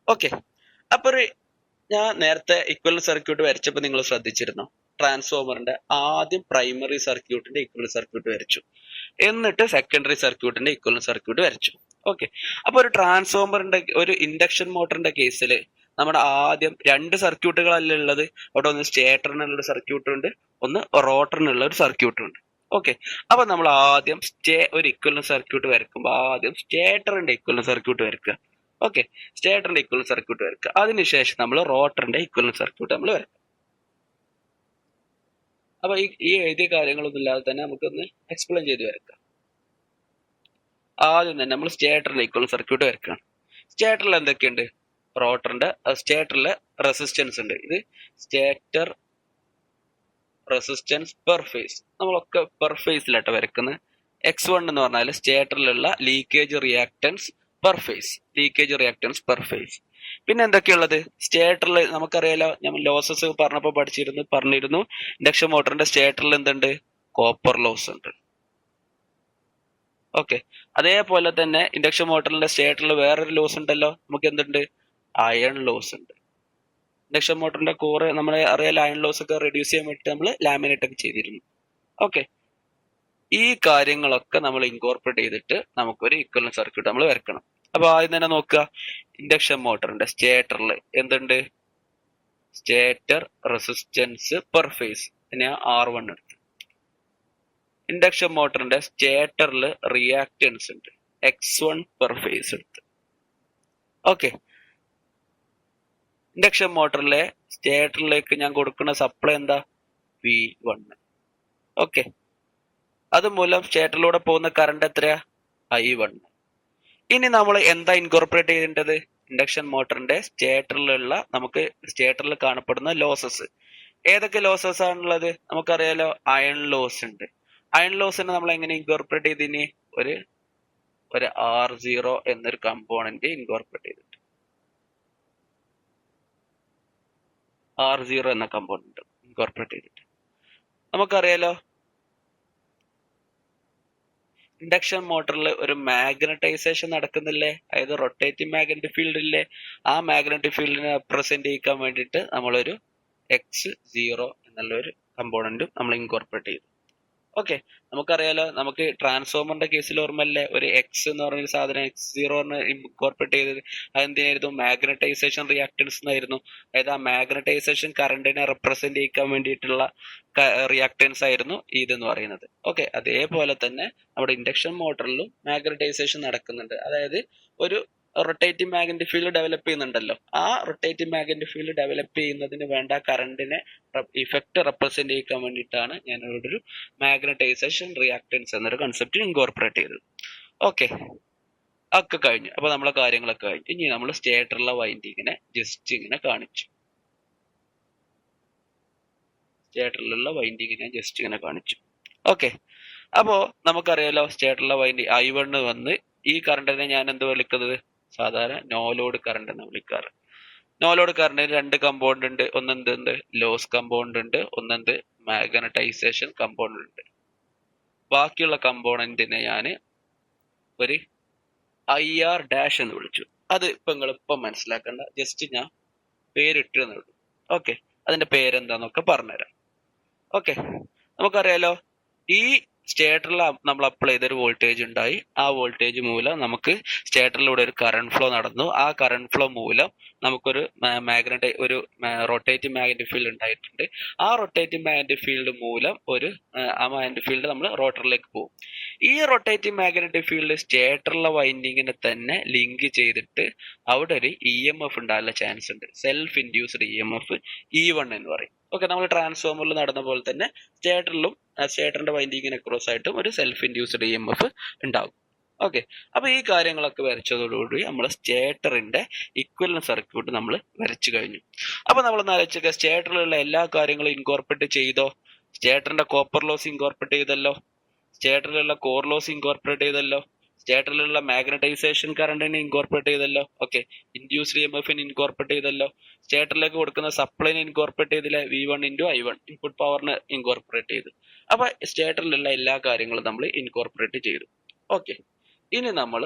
Okay, അപ്പൊ ഞാൻ നേരത്തെ ഇക്വലന്റ് സർക്യൂട്ട് വരച്ചപ്പോൾ നിങ്ങൾ ശ്രദ്ധിച്ചിരുന്നോ? ട്രാൻസ്ഫോമറിന്റെ ആദ്യം പ്രൈമറി സർക്യൂട്ടിന്റെ ഇക്വലന്റ് സർക്യൂട്ട് വരച്ചു, എന്നിട്ട് സെക്കൻഡറി സർക്യൂട്ടിന്റെ ഇക്വലന്റ് സർക്യൂട്ട് വരച്ചു. ഓക്കെ, അപ്പൊ ഒരു ട്രാൻസ്ഫോമറിന്റെ ഒരു ഇൻഡക്ഷൻ മോട്ടറിന്റെ കേസിൽ നമ്മുടെ ആദ്യം രണ്ട് സർക്യൂട്ടുകളല്ലേ ഉള്ളത്. അവിടെ ഒന്ന് സ്റ്റേറ്ററിനുള്ള സർക്യൂട്ട് ഉണ്ട്, ഒന്ന് റോട്ടറിനുള്ള ഒരു സർക്യൂട്ട് ഉണ്ട്. ഓക്കെ, അപ്പൊ നമ്മൾ ആദ്യം ഒരു ഇക്വലന്റ് സർക്യൂട്ട് വരയ്ക്കുമ്പോൾ ആദ്യം സ്റ്റേറ്ററിന്റെ ഇക്വലന്റ് സർക്യൂട്ട് വരയ്ക്കുക. ഓക്കെ, സ്റ്റേറ്ററിന്റെ ഇക്വലന്റ് സർക്യൂട്ട് വരയ്ക്കുക. അതിനുശേഷം നമ്മൾ റോട്ടറിന്റെ ഇക്വലന്റ് സർക്യൂട്ട് നമ്മൾ വരയ്ക്കുക. അപ്പൊ ഈ എഴുതിയ കാര്യങ്ങളൊന്നും ഇല്ലാതെ തന്നെ നമുക്കൊന്ന് എക്സ്പ്ലെയിൻ ചെയ്ത് വരയ്ക്കാം. ആദ്യം തന്നെ നമ്മൾ സ്റ്റേറ്ററിന്റെ ഇക്വലന്റ് സർക്യൂട്ട് വരയ്ക്കുകയാണ്. സ്റ്റേറ്ററിൽ എന്തൊക്കെയുണ്ട്? സ്റ്റേറ്ററിലെ റെസിസ്റ്റൻസ് ഉണ്ട്. ഇത് സ്റ്റേറ്റർ റെസിസ്റ്റൻസ് പെർ ഫേസ്. നമ്മളൊക്കെ പെർ ഫേസിലായിട്ട് വരയ്ക്കുന്നത്. X1 എന്ന് പറഞ്ഞാൽ സ്റ്റേറ്ററിലുള്ള leakage reactance per phase. Leakage reactance per phase. പിന്നെ എന്തൊക്കെയുള്ളത്? സ്റ്റേറ്ററിൽ നമുക്കറിയാലോ, നമ്മൾ ലോസസ് പറഞ്ഞപ്പോൾ പറഞ്ഞിരുന്നു ഇൻഡക്ഷൻ മോട്ടറിന്റെ സ്റ്റേറ്ററിൽ എന്തുണ്ട്? കോപ്പർ ലോസ് ഉണ്ട്. ഓക്കെ, അതേപോലെ തന്നെ ഇൻഡക്ഷൻ മോട്ടറിന്റെ സ്റ്റേറ്ററിൽ വേറൊരു ലോസ് ഉണ്ടല്ലോ, നമുക്ക് എന്തുണ്ട്? അയൺ ലോസ് ഉണ്ട്. ഇൻഡക്ഷൻ മോട്ടറിന്റെ കോറ് നമ്മളെ അറിയാലോ, അയൺ ലോസ് ഒക്കെ റെഡ്യൂസ് ചെയ്യാൻ വേണ്ടിയിട്ട് നമ്മൾ ലാമിനേറ്റ് ഒക്കെ ചെയ്തിരുന്നു. ഓക്കെ, ഈ കാര്യങ്ങളൊക്കെ നമ്മൾ ഇൻകോർപ്പറേറ്റ് ചെയ്തിട്ട് നമുക്കൊരു ഇക്വലന്റ് സർക്യൂട്ട് നമ്മൾ വരക്കണം. അപ്പൊ ആദ്യം തന്നെ നോക്കുക, ഇൻഡക്ഷൻ മോട്ടറിന്റെ സ്റ്റേറ്ററിൽ എന്തുണ്ട്? സ്റ്റേറ്റർ റെസിസ്റ്റൻസ് പെർ ഫേസ്, ഞാൻ R1 എടുത്തു. ഇൻഡക്ഷൻ മോട്ടറിന്റെ സ്റ്റേറ്ററിൽ റിയാക്ടൻസ് ഉണ്ട്, X1 പെർ ഫേസ് എടുത്ത്. ഓക്കെ, ഇൻഡക്ഷൻ മോട്ടറിലെ സ്റ്റേറ്ററിലേക്ക് ഞാൻ കൊടുക്കുന്ന സപ്ലൈ എന്താ? V1. ഓക്കെ, അതുമൂലം സ്റ്റേറ്ററിലൂടെ പോകുന്ന കറണ്ട് എത്രയാ? I1. ഇനി നമ്മൾ എന്താ ഇൻകോർപ്പറേറ്റ് ചെയ്യേണ്ടത്? ഇൻഡക്ഷൻ മോട്ടറിന്റെ നമുക്ക് സ്റ്റേറ്ററിൽ കാണപ്പെടുന്ന ലോസസ്. ഏതൊക്കെ ലോസസ് ആണുള്ളത്? നമുക്കറിയാലോ, അയൺ ലോസ് ഉണ്ട്. അയൺ ലോസിനെ നമ്മൾ എങ്ങനെ ഇൻകോർപ്പറേറ്റ് ചെയ്തിനി? ഒരു R0 എന്നൊരു കമ്പോണന്റ് ഇൻകോർപ്പറേറ്റ് ചെയ്തിട്ട്, R0 എന്ന കമ്പോണന്റ് ഇൻകോർപ്പറേറ്റ് ചെയ്തിട്ട് നമുക്കറിയാലോ, ഇൻഡക്ഷൻ മോട്ടറിൽ ഒരു മാഗ്നറ്റൈസേഷൻ നടക്കുന്നില്ലേ? അതായത് റൊട്ടേറ്റിംഗ് മാഗ്നറ്റിക് ഫീൽഡ് ഇല്ലേ? ആ മാഗ്നറ്റിക് ഫീൽഡിനെ റെപ്രസെന്റ് ചെയ്യിക്കാൻ വേണ്ടിയിട്ട് നമ്മളൊരു X0 എന്നുള്ള ഒരു കമ്പോണന്റും നമ്മൾ ഇൻകോർപ്പറേറ്റ് ചെയ്തു. ഓക്കെ, നമുക്കറിയാലോ, നമുക്ക് ട്രാൻസ്ഫോമറിന്റെ കേസിൽ ഓർമ്മല്ലേ, ഒരു X എന്ന് പറഞ്ഞൊരു സാധനം X0 ഇൻകോർപ്പറേറ്റ് ചെയ്തത്. അതെന്തിനായിരുന്നു? മാഗ്നറ്റൈസേഷൻ റിയാക്ടൻസ് എന്നായിരുന്നു. അതായത് ആ മാഗ്നറ്റൈസേഷൻ കറണ്ടിനെ റെപ്രസെന്റ് ചെയ്യിക്കാൻ വേണ്ടിയിട്ടുള്ള റിയാക്ടൻസ് ആയിരുന്നു ഇതെന്ന് പറയുന്നത്. ഓക്കെ, അതേപോലെ തന്നെ നമ്മുടെ ഇൻഡക്ഷൻ മോട്ടറിലും മാഗ്നറ്റൈസേഷൻ നടക്കുന്നുണ്ട്. അതായത് ഒരു റൊട്ടേറ്റിംഗ് മാഗ്നറ്റിക് ഫീൽഡ് ഡെവലപ്പ് ചെയ്യുന്നുണ്ടല്ലോ, ആ റൊട്ടേറ്റിംഗ് മാഗ്നറ്റിക് ഫീൽഡ് ഡെവലപ്പ് ചെയ്യുന്നതിന് വേണ്ട കറണ്ടിനെ ഇഫക്റ്റ് റെപ്രസെന്റ് ചെയ്യിക്കാൻ വേണ്ടിയിട്ടാണ് ഞാൻ ഇവിടെ ഒരു മാഗ്നറ്റൈസേഷൻ റിയാക്ടൻസ് എന്നൊരു കൺസെപ്റ്റ് ഇൻകോർപ്പറേറ്റ് ചെയ്തത്. ഓക്കെ, ഒക്കെ കഴിഞ്ഞു. അപ്പൊ നമ്മളെ കാര്യങ്ങളൊക്കെ കഴിഞ്ഞു. ഇനി നമ്മൾ സ്റ്റേറ്ററിലെ വൈൻഡിങ്ങിനെ ജസ്റ്റ് ഇങ്ങനെ കാണിച്ചു. സ്റ്റേറ്ററിലുള്ള വൈൻഡിങ്ങിനെ ജസ്റ്റ് ഇങ്ങനെ കാണിച്ചു. ഓക്കെ, അപ്പോ നമുക്കറിയാലോ, സ്റ്റേറ്ററിലെ വൈൻഡിങ് I1 വന്ന് ഈ കറണ്ടിനെ ഞാൻ എന്ത് വിളിക്കുന്നത്? സാധാരണ നോ ലോഡ് കറണ്ട് എന്ന് വിളിക്കാറ്. നോ ലോഡ് കറണ്ടിന് രണ്ട് കമ്പോണന്റ് ഉണ്ട്. ഒന്നെന്ത്? ലോസ് കമ്പോണന്റ് ഉണ്ട്, ഒന്നെന്ത്? മാഗ്നറ്റൈസേഷൻ കമ്പോണന്റ് ഉണ്ട്. ബാക്കിയുള്ള കമ്പോണന്റിനെ ഞാൻ ഒരു IR ഡാഷ് എന്ന് വിളിച്ചു. അത് ഇപ്പൊ നിങ്ങൾ ഇപ്പം മനസ്സിലാക്കണ്ട, ജസ്റ്റ് ഞാൻ പേരിട്ട് തന്നുള്ളൂ. ഓക്കെ, അതിന്റെ പേരെന്താന്നൊക്കെ പറഞ്ഞുതരാം. ഓക്കെ, നമുക്കറിയാലോ, ഈ സ്റ്റേറ്ററിൽ നമ്മൾ അപ്ലൈ ചെയ്തൊരു വോൾട്ടേജ് ഉണ്ടായി. ആ വോൾട്ടേജ് മൂലം നമുക്ക് സ്റ്റേറ്ററിലൂടെ ഒരു കറണ്ട് ഫ്ലോ നടന്നു. ആ കറണ്ട് ഫ്ലോ മൂലം നമുക്കൊരു റൊട്ടേറ്റിംഗ് മാഗ്നറ്റിക് ഫീൽഡ് ഉണ്ടായിട്ടുണ്ട്. ആ റൊട്ടേറ്റിംഗ് മാഗ്നറ്റിക് ഫീൽഡ് മൂലം ആ മാഗ്നറ്റിക് ഫീൽഡ് നമ്മൾ റോട്ടറിലേക്ക് പോകും. ഈ റൊട്ടേറ്റിംഗ് മാഗ്നറ്റിക് ഫീൽഡ് സ്റ്റേറ്ററിലെ വൈൻഡിങ്ങിനെ തന്നെ ലിങ്ക് ചെയ്തിട്ട് അവിടെ ഒരു EMF ഉണ്ടാകാനുള്ള ചാൻസ് ഉണ്ട്. സെൽഫ് ഇൻഡ്യൂസ്ഡ് EMF E1 എന്ന് പറയും. ഓക്കെ, നമ്മൾ ട്രാൻസ്ഫോമറിൽ നടന്ന പോലെ തന്നെ സ്റ്റേറ്ററിന്റെ വൈൻഡിങ്ങിന് അക്രോസ് ആയിട്ടും ഒരു സെൽഫ് ഇൻഡ്യൂസ്ഡ് EMF ഉണ്ടാകും. ഓക്കെ, അപ്പൊ ഈ കാര്യങ്ങളൊക്കെ വരച്ചതോടുകൂടി നമ്മൾ സ്റ്റേറ്ററിന്റെ ഇക്വലന്റ് സർക്യൂട്ട് നമ്മൾ വരച്ചു കഴിഞ്ഞു. അപ്പൊ നമ്മൾ ആലോചിക്കുക, സ്റ്റേറ്ററിലുള്ള എല്ലാ കാര്യങ്ങളും ഇൻകോർപ്പറേറ്റ് ചെയ്തോ? സ്റ്റേറ്ററിന്റെ കോപ്പർ ലോസ് ഇൻകോർപ്പറേറ്റ് ചെയ്തല്ലോ, സ്റ്റേറ്ററിലുള്ള കോർ ലോസ് ഇൻകോർപ്പറേറ്റ് ചെയ്തല്ലോ, സ്റ്റേറ്ററിലുള്ള മാഗ്നറ്റൈസേഷൻ കറണ്ടിനെ ഇൻകോർപ്പറേറ്റ് ചെയ്തല്ലോ. ഓക്കെ, ഇൻഡ്യൂസ്ഡ് EMFനെ ഇൻകോർപ്പറേറ്റ് ചെയ്തല്ലോ, സ്റ്റേറ്ററിലേക്ക് കൊടുക്കുന്ന സപ്ലൈനെ ഇൻകോർപ്പറേറ്റ് ചെയ്തില്ല, V1 × I1 ഇൻപുട്ട് പവറിന് ഇൻകോർപ്പറേറ്റ് ചെയ്തു. അപ്പൊ സ്റ്റേറ്ററിലുള്ള എല്ലാ കാര്യങ്ങളും നമ്മൾ ഇൻകോർപ്പറേറ്റ് ചെയ്തു. ഓക്കെ, ഇനി നമ്മൾ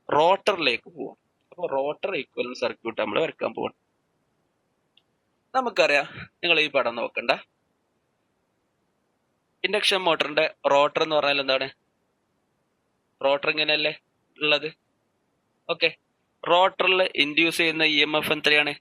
റോട്ടറിലേക്ക് പോവാം. അപ്പൊ റോട്ടർ ഇക്വലന്റ് സർക്യൂട്ട് നമ്മൾ വരക്കാൻ പോവാം. നമുക്കറിയാം, നിങ്ങൾ ഈ പടം നോക്കണ്ട. ഇൻഡക്ഷൻ മോട്ടറിന്റെ റോട്ടർ എന്ന് പറഞ്ഞാൽ എന്താണ്? റോട്ടർ ഇങ്ങനെയല്ലേ ഉള്ളത്. ഓക്കെ, റോട്ടറിൽ ഇൻഡ്യൂസ് ചെയ്യുന്ന ഇ എം എഫ് എത്രയാണ്?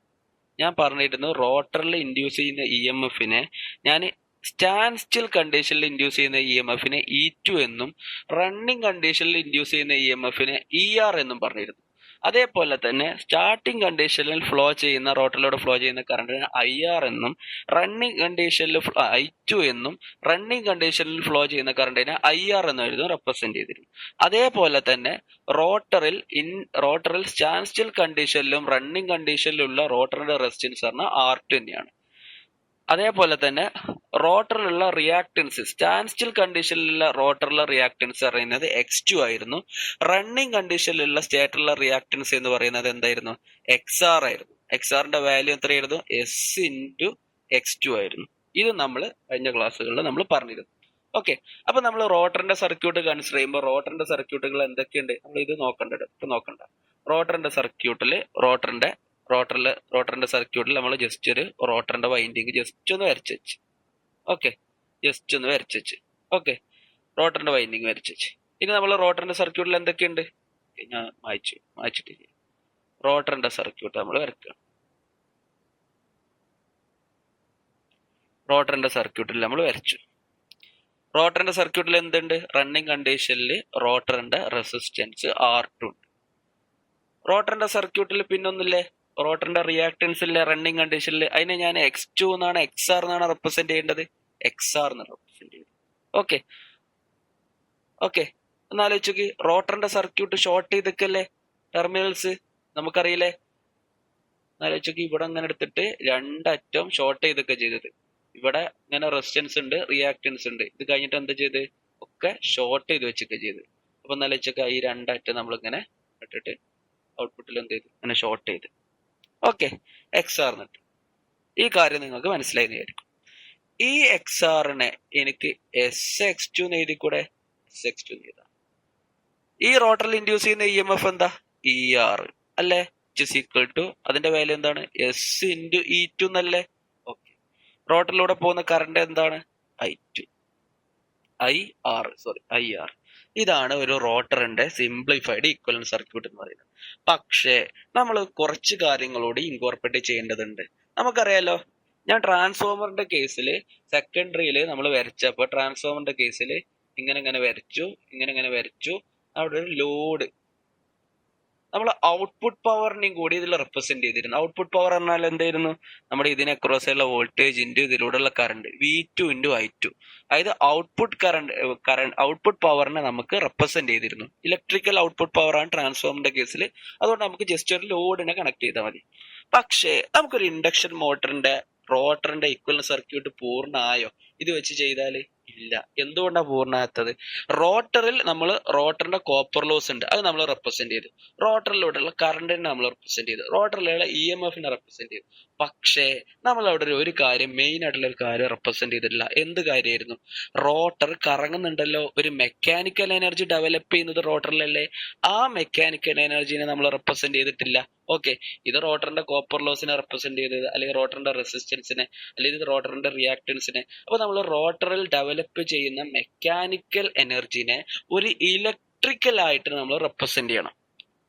ഞാൻ പറഞ്ഞിരുന്നു, റോട്ടറിൽ ഇൻഡ്യൂസ് ചെയ്യുന്ന ഇ എം എഫിനെ ഞാൻ സ്റ്റാൻഡ് സ്റ്റിൽ കണ്ടീഷനിൽ ഇൻഡ്യൂസ് ചെയ്യുന്ന ഇ എം എഫിനെ E2 എന്നും റണ്ണിങ് കണ്ടീഷനിൽ ഇൻഡ്യൂസ് ചെയ്യുന്ന ഇ എം എഫിനെ ER എന്നും പറഞ്ഞിരുന്നു. അതേപോലെ തന്നെ സ്റ്റാർട്ടിംഗ് കണ്ടീഷനിൽ ഫ്ലോ ചെയ്യുന്ന റോട്ടറിലൂടെ ഫ്ലോ ചെയ്യുന്ന കറണ്ടിനെ IR എന്നും റണ്ണിങ് കണ്ടീഷനിൽ I2 എന്നും റണ്ണിങ് കണ്ടീഷനിൽ ഫ്ലോ ചെയ്യുന്ന കറണ്ടിനെ IR എന്നായിരുന്നു റെപ്രസെന്റ് ചെയ്തിരുന്നു. അതേപോലെ തന്നെ റോട്ടറിൽ സ്റ്റാൻഡ് സ്റ്റിൽ കണ്ടീഷനിലും റണ്ണിങ് കണ്ടീഷനിലുള്ള റോട്ടറിന്റെ റെസിസ്റ്റൻസ് പറഞ്ഞാൽ R2 തന്നെയാണ്. അതേപോലെ തന്നെ റോട്ടറിലുള്ള റിയാക്ടൻസ്, സ്റ്റാൻഡ് സ്റ്റിൽ കണ്ടീഷനിലുള്ള റോട്ടറിലെ റിയാക്ടൻസ് പറയുന്നത് X2 ആയിരുന്നു. റണ്ണിങ് കണ്ടീഷനിലുള്ള സ്റ്റേറ്ററിലെ റിയാക്ടൻസ് എന്ന് പറയുന്നത് എന്തായിരുന്നു? XR ആയിരുന്നു. XRന്റെ വാല്യൂ എത്രയായിരുന്നു? S×X2 ആയിരുന്നു. ഇത് നമ്മൾ കഴിഞ്ഞ ക്ലാസ്സുകളിൽ നമ്മൾ പറഞ്ഞിരുന്നു. ഓക്കെ, അപ്പൊ നമ്മൾ റോട്ടറിന്റെ സർക്യൂട്ട് കൺസിഡർ ചെയ്യുമ്പോൾ റോട്ടറിന്റെ സർക്യൂട്ടുകൾ എന്തൊക്കെയുണ്ട് നമ്മൾ ഇത് നോക്കണ്ട. റോട്ടറിന്റെ സർക്യൂട്ടില് റോട്ടറിന്റെ സർക്യൂട്ടിൽ നമ്മൾ ജസ്റ്റ് ഒരു റോട്ടറിന്റെ വൈൻഡിങ് ജസ്റ്റ് ഒന്ന് വരച്ചു വെച്ച്. ഓക്കെ, ജസ്റ്റ് ഒന്ന് വരച്ചു വെച്ച്. ഓക്കെ, റോട്ടറിന്റെ വൈൻഡിങ് വരച്ചു വെച്ച്. ഇനി നമ്മൾ റോട്ടറിന്റെ സർക്യൂട്ടിൽ എന്തൊക്കെയുണ്ട്? ഞാൻ മായ്ച്ചിട്ടില്ല. റോട്ടറിന്റെ സർക്യൂട്ട് നമ്മൾ വരക്കുക. റോട്ടറിന്റെ സർക്യൂട്ടിൽ നമ്മൾ വരച്ചു. റോട്ടറിന്റെ സർക്യൂട്ടിൽ എന്തുണ്ട്? റണ്ണിങ് കണ്ടീഷനിൽ റോട്ടറിന്റെ റെസിസ്റ്റൻസ് R2 ഉണ്ട്. റോട്ടറിന്റെ സർക്യൂട്ടിൽ പിന്നൊന്നില്ലേ? റോട്ടറിന്റെ റിയാക്ടൻസ് ഇല്ലേ റണ്ണിങ് കണ്ടീഷനിൽ? അതിനെ ഞാൻ X2 എന്നാണ് XR എന്നാണ് റെപ്രസെന്റ് ചെയ്യേണ്ടത്? XR എന്ന് റെപ്രസെന്റ് ചെയ്തു. ഓക്കെ, എന്നാലോചിക്ക്, റോട്ടറിന്റെ സർക്യൂട്ട് ഷോർട്ട് ചെയ്തൊക്കെയല്ലേ ടെർമിനൽസ്, നമുക്കറിയില്ലേ? എന്നാലോചിക്ക്, ഇവിടെ അങ്ങനെ എടുത്തിട്ട് രണ്ടറ്റം ഷോർട്ട് ചെയ്തൊക്കെ ചെയ്തത്. ഇവിടെ ഇങ്ങനെ റെസിസ്റ്റൻസ് ഉണ്ട്, റിയാക്ടൻസ് ഉണ്ട്. ഇത് കഴിഞ്ഞിട്ട് എന്താ ചെയ്ത്? ഒക്കെ ഷോർട്ട് ചെയ്ത് വെച്ചൊക്കെ ചെയ്ത്. അപ്പൊ എന്നാലോചിക്ക, ഈ രണ്ടറ്റം നമ്മളിങ്ങനെ ഇട്ടിട്ട് ഔട്ട്പുട്ടിൽ എന്ത് ചെയ്തു? അങ്ങനെ ഷോർട്ട് ചെയ്ത്. ഓക്കെ, XR എന്നിട്ട് ഈ കാര്യം നിങ്ങൾക്ക് മനസ്സിലായി വിചാരിക്കും. ഈ XRനെ എനിക്ക് SX2 എന്ന് എഴുതിക്കൂടെ? SX2 എന്ന് എഴുതാം. ഈ റോട്ടറിൽ ഇൻഡ്യൂസ് ചെയ്യുന്ന EMF എന്താ? ER അല്ലേ? അതിന്റെ വാല്യൂ എന്താണ്? S×E2 എന്നല്ലേ? ഓക്കെ, റോട്ടറിലൂടെ പോകുന്ന കറണ്ട് എന്താണ്? IR. ഇതാണ് ഒരു റോട്ടറിന്റെ സിംപ്ലിഫൈഡ് ഇക്വലന്റ് സർക്യൂട്ട് എന്ന് പറയുന്നത്. പക്ഷേ നമ്മൾ കുറച്ച് കാര്യങ്ങളോട് ഇൻകോർപ്പറേറ്റ് ചെയ്യേണ്ടതുണ്ട്. നമുക്കറിയാലോ, ഞാൻ ട്രാൻസ്ഫോമറിന്റെ കേസിൽ സെക്കൻഡറിയിൽ നമ്മൾ വരച്ചപ്പോൾ ട്രാൻസ്ഫോമറിന്റെ കേസിൽ ഇങ്ങനെ വരച്ചു. അവിടെ ഒരു ലോഡ്, നമ്മൾ ഔട്ട്പുട്ട് പവറിനെയും കൂടി ഇതിൽ റെപ്രസെന്റ് ചെയ്തിരുന്നു. ഔട്ട്പുട്ട് പവർ പറഞ്ഞാൽ എന്തായിരുന്നു? നമ്മുടെ ഇതിനെ ക്രോസ് ഉള്ള voltage into ഇതിലൂടെയുള്ള current V2 × I2. അതായത് ഔട്ട്പുട്ട് പവറിനെ നമുക്ക് റെപ്രസെന്റ് ചെയ്തിരുന്നു. ഇലക്ട്രിക്കൽ ഔട്ട്പുട്ട് പവർ ആണ് ട്രാൻസ്ഫോമറിന്റെ കേസിൽ. അതുകൊണ്ട് നമുക്ക് ജസ്റ്റ് ഒരു ലോഡിനെ കണക്ട് ചെയ്താൽ മതി. പക്ഷേ നമുക്കൊരു ഇൻഡക്ഷൻ മോട്ടറിന്റെ റോട്ടറിന്റെ ഇക്വലന്റ് സർക്യൂട്ട് പൂർണ്ണമായോ ഇത് വെച്ച് ചെയ്താല്? ഇല്ല. എന്തുകൊണ്ടാണ് പൂർണ്ണമാകാത്തത്? റോട്ടറിൽ നമ്മൾ റോട്ടറിന്റെ കോപ്പർ ലോസ് ഉണ്ട്, അത് നമ്മൾ റെപ്രസെന്റ് ചെയ്തു. റോട്ടറിലൂടെയുള്ള കറണ്ടിനെ നമ്മൾ റെപ്രസെന്റ് ചെയ്തു. റോട്ടറിലുള്ള EMFനെ റെപ്രസെന്റ് ചെയ്തു. പക്ഷേ നമ്മൾ അവിടെ ഒരു കാര്യം, മെയിൻ ആയിട്ടുള്ള ഒരു കാര്യം റെപ്രസെന്റ് ചെയ്തിട്ടില്ല. എന്ത് കാര്യമായിരുന്നു? റോട്ടർ കറങ്ങുന്നുണ്ടല്ലോ, ഒരു മെക്കാനിക്കൽ എനർജി ഡെവലപ്പ് ചെയ്യുന്നത് റോട്ടറിലല്ലേ? ആ മെക്കാനിക്കൽ എനർജിനെ നമ്മൾ റെപ്രസെന്റ് ചെയ്തിട്ടില്ല. ഓക്കെ, ഇത് റോട്ടറിന്റെ കോപ്പർ ലോസിനെ റെപ്രസെന്റ് ചെയ്തത്, അല്ലെങ്കിൽ റോട്ടറിന്റെ റെസിസ്റ്റൻസിനെ, അല്ലെങ്കിൽ റോട്ടറിന്റെ റിയാക്ടൻസിനെ. അപ്പൊ നമ്മൾ റോട്ടറിൽ ഡെവലപ്പ് ചെയ്യുന്ന മെക്കാനിക്കൽ എനർജിനെ ഒരു ഇലക്ട്രിക്കൽ ആയിട്ട് നമ്മൾ റെപ്രസെന്റ് ചെയ്യണം.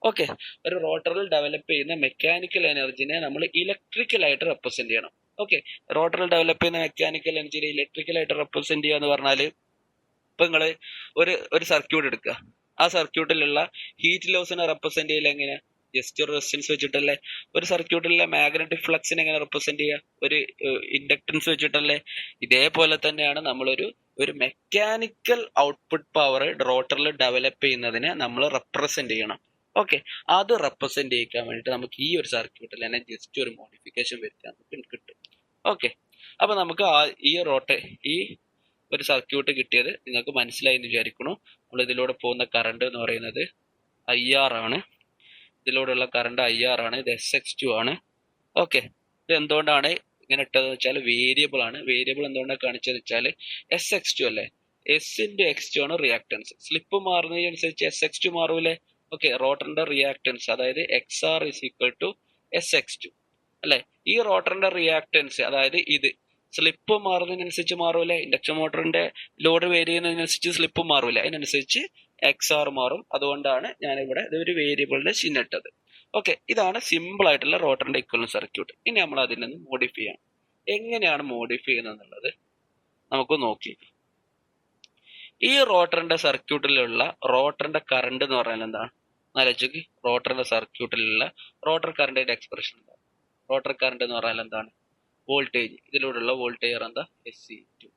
ഓക്കെ, ഒരു റോട്ടറിൽ ഡെവലപ്പ് ചെയ്യുന്ന മെക്കാനിക്കൽ എനർജിനെ നമ്മൾ ഇലക്ട്രിക്കൽ ആയിട്ട് റെപ്രസെന്റ് ചെയ്യണം. ഓക്കെ, റോട്ടറിൽ ഡെവലപ്പ് ചെയ്യുന്ന മെക്കാനിക്കൽ എനർജിനെ ഇലക്ട്രിക്കൽ ആയിട്ട് റെപ്രസെന്റ് ചെയ്യുക എന്ന് പറഞ്ഞാൽ, ഇപ്പൊ നിങ്ങള് ഒരു സർക്യൂട്ട് എടുക്കുക. ആ സർക്യൂട്ടിലുള്ള ഹീറ്റ് ലോസിനെ റെപ്രസെന്റ് ചെയ്യില്ല എങ്ങനെ? ജസ്റ്റ് ഒരു റെസിസ്റ്റൻസ് വെച്ചിട്ടല്ലേ? ഒരു സർക്യൂട്ടിലെ മാഗ്നറ്റിക് ഫ്ലക്സിനെ എങ്ങനെ റെപ്രസെന്റ് ചെയ്യുക? ഒരു ഇൻഡക്ടൻസ് വെച്ചിട്ടല്ലേ? ഇതേപോലെ തന്നെയാണ് ഒരു മെക്കാനിക്കൽ ഔട്ട്പുട്ട് പവർ റോട്ടറിൽ ഡെവലപ്പ് ചെയ്യുന്നതിനെ നമ്മൾ റെപ്രസെന്റ് ചെയ്യണം. ഓക്കെ, അത് റെപ്രസെന്റ് ചെയ്യിക്കാൻ വേണ്ടിയിട്ട് നമുക്ക് ഈ ഒരു സർക്യൂട്ടിൽ തന്നെ ജസ്റ്റ് ഒരു മോഡിഫിക്കേഷൻ വരുത്താൻ കിട്ടും. ഓക്കെ, അപ്പൊ നമുക്ക് ഈ ഒരു സർക്യൂട്ട് കിട്ടിയത് നിങ്ങൾക്ക് മനസ്സിലായി എന്ന് വിചാരിക്കുന്നു. നമ്മൾ ഇതിലൂടെ പോകുന്ന കറണ്ട് എന്ന് പറയുന്നത് IR ആണ്. ഇതിലൂടെയുള്ള കറണ്ട് IR ആണ്. ഇത് SX2 ആണ്. ഓക്കെ, ഇത് എന്തുകൊണ്ടാണ് ഇങ്ങനെ ഇട്ടതെന്ന് വെച്ചാൽ വേരിയബിൾ ആണ്. വേരിയബിൾ എന്തുകൊണ്ടാണ് കാണിച്ചതെന്ന് വെച്ചാൽ SX2 അല്ലേ? S×X2 ആണ് റിയാക്ടൻസ്. സ്ലിപ്പ് മാറുന്നതിനനുസരിച്ച് SX2 മാറൂലേ? ഓക്കെ, റോട്ടറിന്റെ റിയാക്ടൻസ് അതായത് XR = SX2. അല്ലെ? ഈ റോട്ടറിന്റെ റിയാക്ടൻസ്, അതായത് ഇത് സ്ലിപ്പ് മാറുന്നതിനനുസരിച്ച് മാറൂലേ? ഇൻഡക്ഷൻ മോട്ടറിന്റെ ലോഡ് വേരി ചെയ്യുന്നതിനനുസരിച്ച് സ്ലിപ്പ് മാറൂലേ? അതിനനുസരിച്ച് XR മാറും. അതുകൊണ്ടാണ് ഞാനിവിടെ ഇതൊരു വേരിയബിളിന്റെ ചിഹ്നം ഇട്ടത്. ഓക്കെ, ഇതാണ് സിമ്പിൾ ആയിട്ടുള്ള റോട്ടറിന്റെ ഇക്വലന്റ് സർക്യൂട്ട്. ഇനി നമ്മൾ അതിൽ നിന്ന് മോഡിഫൈ ചെയ്യണം. എങ്ങനെയാണ് മോഡിഫൈ ചെയ്യുന്നത് എന്നുള്ളത് നമുക്ക് നോക്കി. ഈ റോട്ടറിന്റെ സർക്യൂട്ടിലുള്ള റോട്ടറിന്റെ കറണ്ട് എന്ന് പറഞ്ഞാൽ എന്താണ്? ആലോചിക്ക്. റോട്ടറിന്റെ സർക്യൂട്ടിലുള്ള റോട്ടർ കറണ്ടിന്റെ എക്സ്പ്രഷൻ എന്താണ്? റോട്ടർ കറണ്ട് എന്ന് പറഞ്ഞാൽ എന്താണ്? വോൾട്ടേജ്, ഇതിലൂടെയുള്ള വോൾട്ടേജ് എന്താ? SE2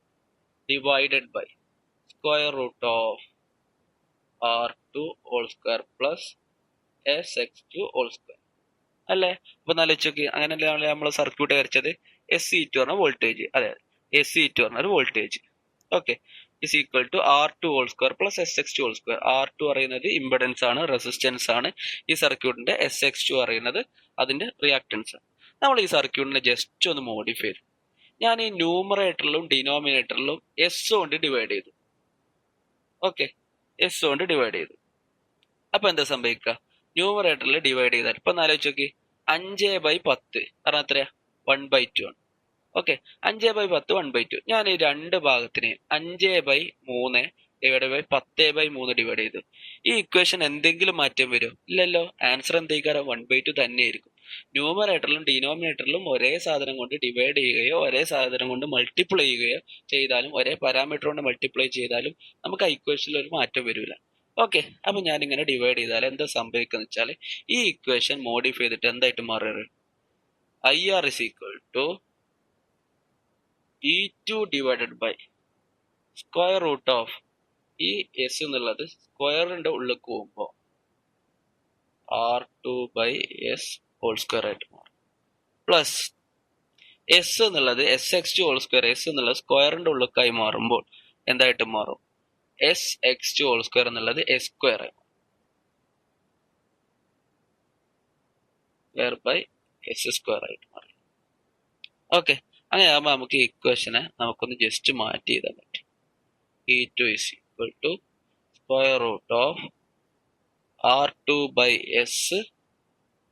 divided by square root of R2 whole square plus SX2 whole square അല്ലേ? അപ്പൊ ആലോചിക്ക്. അങ്ങനെയല്ലേ നമ്മൾ സർക്യൂട്ട് വരച്ചത്? SE2 പറഞ്ഞ വോൾട്ടേജ്, അതെ, SE2 പറഞ്ഞ voltage. Okay, is equal to R2 whole square plus SX2 whole square. R2 പറയുന്നത് ഇമ്പിഡൻസ് ആണ്, റെസിസ്റ്റൻസ് ആണ് ഈ സർക്യൂട്ടിന്റെ. SX2 പറയുന്നത് അതിന്റെ റിയാക്ടൻസ് ആണ്. നമ്മൾ ഈ സർക്യൂട്ടിനെ ജസ്റ്റ് ഒന്ന് മോഡിഫൈ ചെയ്തു. ഞാൻ ഈ ന്യൂമറേറ്ററിലും ഡിനോമിനേറ്ററിലും എസ് കൊണ്ട് ഡിവൈഡ് ചെയ്തു. ഓക്കെ, എസ് കൊണ്ട് ഡിവൈഡ് ചെയ്തു. അപ്പൊ എന്താ സംഭവിക്കുക? ന്യൂമറേറ്ററിൽ ഡിവൈഡ് ചെയ്താൽ ഇപ്പൊ ആലോചിച്ച് നോക്കി, 5/10 കാരണം എത്രയാ? 1/2 ആണ്. ഓക്കെ, 5/10 1/2. ഞാൻ ഈ രണ്ട് ഭാഗത്തിനെയും 5/3 ഡിവൈഡ് ബൈ 10/3 ഡിവൈഡ് ചെയ്തു. ഈ ഇക്വേഷൻ എന്തെങ്കിലും മാറ്റം വരും? ഇല്ലല്ലോ. ആൻസർ എന്തെങ്കിലും 1/2 തന്നെയായിരിക്കും. ന്യൂമറേറ്ററിലും ഡിനോമിനേറ്ററിലും ഒരേ സാധനം കൊണ്ട് ഡിവൈഡ് ചെയ്യുകയോ ഒരേ സാധനം കൊണ്ട് മൾട്ടിപ്ലൈ ചെയ്യുകയോ ചെയ്താലും, ഒരേ പാരാമീറ്റർ കൊണ്ട് മൾട്ടിപ്ലൈ ചെയ്താലും നമുക്ക് ആ ഇക്വേഷനിൽ ഒരു മാറ്റം വരില്ല. ഓക്കെ, അപ്പൊ ഞാനിങ്ങനെ ഡിവൈഡ് ചെയ്താൽ എന്താ സംഭവിക്കുന്നത് വെച്ചാൽ ഈ ഇക്വേഷൻ മോഡിഫൈ ചെയ്തിട്ട് എന്തായിട്ട് മാറുക? IR is equal to E2 divided by square root of ഈ S എന്നുള്ളത് സ്ക്വയറിന്റെ ഉള്ളിലേക്ക് പോകുമ്പോൾ R2/S ഹോൾ സ്ക്വയർ ആയിട്ട് മാറും. പ്ലസ് S എന്നുള്ളത് SX2 ഹോൾ സ്ക്വയർ, S എന്നുള്ളത് സ്ക്വയറിന്റെ ഉള്ളിലേക്കായി മാറുമ്പോൾ എന്തായിട്ട് മാറും? SX2 ഹോൾ സ്ക്വയർ എന്നുള്ളത് S സ്ക്വയർ ആയി S സ്ക്വയർ ആയിട്ട് മാറി. ഓക്കെ, അങ്ങനെ ആകുമ്പോൾ നമുക്ക് ഈ ഇക്വേഷനെ നമുക്കൊന്ന് ജസ്റ്റ് മാറ്റി ചെയ്താൽ പറ്റും. E2 is equal to square root of R2/S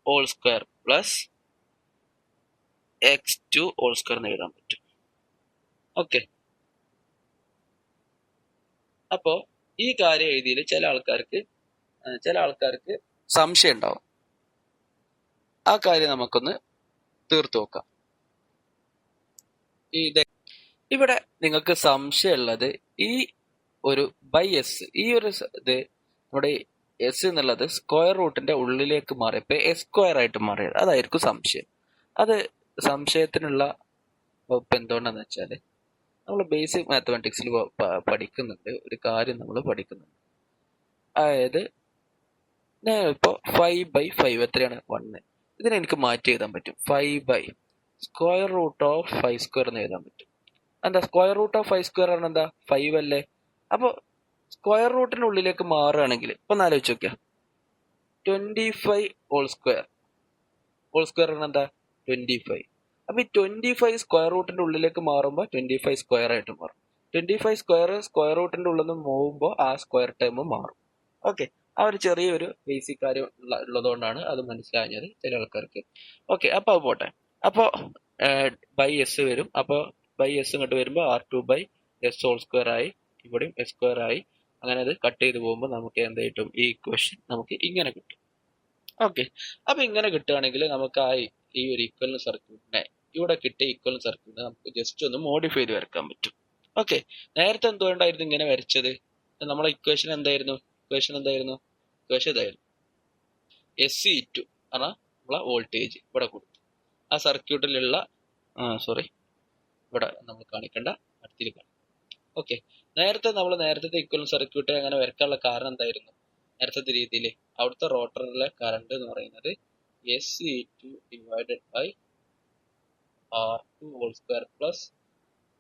whole square plus X2 whole square എന്ന് എഴുതാൻ പറ്റും. ഓക്കെ, അപ്പോ ഈ കാര്യം എഴുതിയിൽ ചില ആൾക്കാർക്ക് സംശയം ഉണ്ടാവും. ആ കാര്യം നമുക്കൊന്ന് തീർത്തു നോക്കാം. ഇവിടെ നിങ്ങൾക്ക് സംശയമുള്ളത് ഈ ഒരു ബൈ എസ്, ഈ ഒരു ഇത് നമ്മുടെ എസ് എന്നുള്ളത് സ്ക്വയർ റൂട്ടിന്റെ ഉള്ളിലേക്ക് മാറിയപ്പോ എസ് സ്ക്വയർ ആയിട്ട് മാറിയത്, അതായിരിക്കും സംശയം. അത് സംശയത്തിനുള്ള വകുപ്പ് എന്തുകൊണ്ടാന്ന് വെച്ചാല് നമ്മൾ ബേസിക് മാത്തമാറ്റിക്സിൽ പഠിക്കുന്നുണ്ട്, ഒരു കാര്യം നമ്മൾ പഠിക്കുന്നുണ്ട്. അതായത് ഞാൻ ഇപ്പോൾ 5/5 എത്രയാണ്? 1. ഇതിനെ എനിക്ക് മാറ്റി എഴുതാൻ പറ്റും. 5 സ്ക്വയർ റൂട്ട് ഓഫ് 5 സ്ക്വയർ എന്ന് എഴുതാൻ പറ്റും. എന്താ സ്ക്വയർ റൂട്ട് ഓഫ് 5 സ്ക്വയർ ആണ്? എന്താ 5 അല്ലേ? അപ്പൊ സ്ക്വയർ റൂട്ടിന്റെ ഉള്ളിലേക്ക് മാറുകയാണെങ്കിൽ ഇപ്പൊ ഒന്ന് ആലോചിച്ച് നോക്കിയാ 25 ഹോൾ സ്ക്വയർ ആണ് എന്താ? 25. അപ്പൊ ഈ 25 സ്ക്വയർ റൂട്ടിന്റെ ഉള്ളിലേക്ക് മാറുമ്പോൾ 25 സ്ക്വയർ ആയിട്ട് മാറും. 25 സ്ക്വയർ റൂട്ടിന്റെ ഉള്ളിൽ നിന്ന് പോകുമ്പോൾ ആ സ്ക്വയർ ടേം മാറും. ഓക്കെ, ആ ഒരു ചെറിയൊരു ബേസിക് കാര്യം ഉള്ളതുകൊണ്ടാണ് അത് മനസ്സിലാഞ്ഞത് ചില ആൾക്കാർക്ക്. ഓക്കെ, അപ്പൊ അത് പോട്ടെ. അപ്പോ ബൈ എസ് വരും. അപ്പൊ ബൈ എസ് ഇങ്ങോട്ട് വരുമ്പോൾ R2/S ഹോൾ സ്ക്വയർ ആയി, ഇവിടെയും S സ്ക്വയർ ആയി. അങ്ങനെ അത് കട്ട് ചെയ്ത് പോകുമ്പോൾ നമുക്ക് എന്ത് കിട്ടും? ഈ ഇക്വേഷൻ നമുക്ക് ഇങ്ങനെ കിട്ടും. ഓക്കെ, അപ്പൊ ഇങ്ങനെ കിട്ടുകയാണെങ്കിൽ നമുക്ക് ഈ ഒരു ഈക്വലന്റ് സർക്യൂട്ടിനെ, ഇവിടെ കിട്ടിയ ഈക്വലന്റ് സർക്യൂട്ടിനെ നമുക്ക് ജസ്റ്റ് ഒന്ന് മോഡിഫൈ ചെയ്ത് വരക്കാൻ പറ്റും. ഓക്കെ, നേരത്തെ എന്തുകൊണ്ടായിരുന്നു ഇങ്ങനെ വരച്ചത്? നമ്മളെ ഇക്വേഷൻ എന്തായിരുന്നു? ഇക്വേഷൻ ഇതായിരുന്നു. SE2 ആണ് നമ്മളെ വോൾട്ടേജ് ഇവിടെ കൊടുത്തു. ആ സർക്യൂട്ടിലുള്ള ഇവിടെ നമ്മൾ കാണിക്കേണ്ട അടുത്തിൽ കാണാം. ഓക്കെ, നേരത്തെ ഇക്വലന്റ് സർക്യൂട്ട് അങ്ങനെ വരക്കാനുള്ള കാരണം എന്തായിരുന്നു? നേരത്തെ രീതിയിൽ അവിടുത്തെ റോട്ടറിലെ കറണ്ട് എന്ന് പറയുന്നത് SE2 divided by R2 whole square plus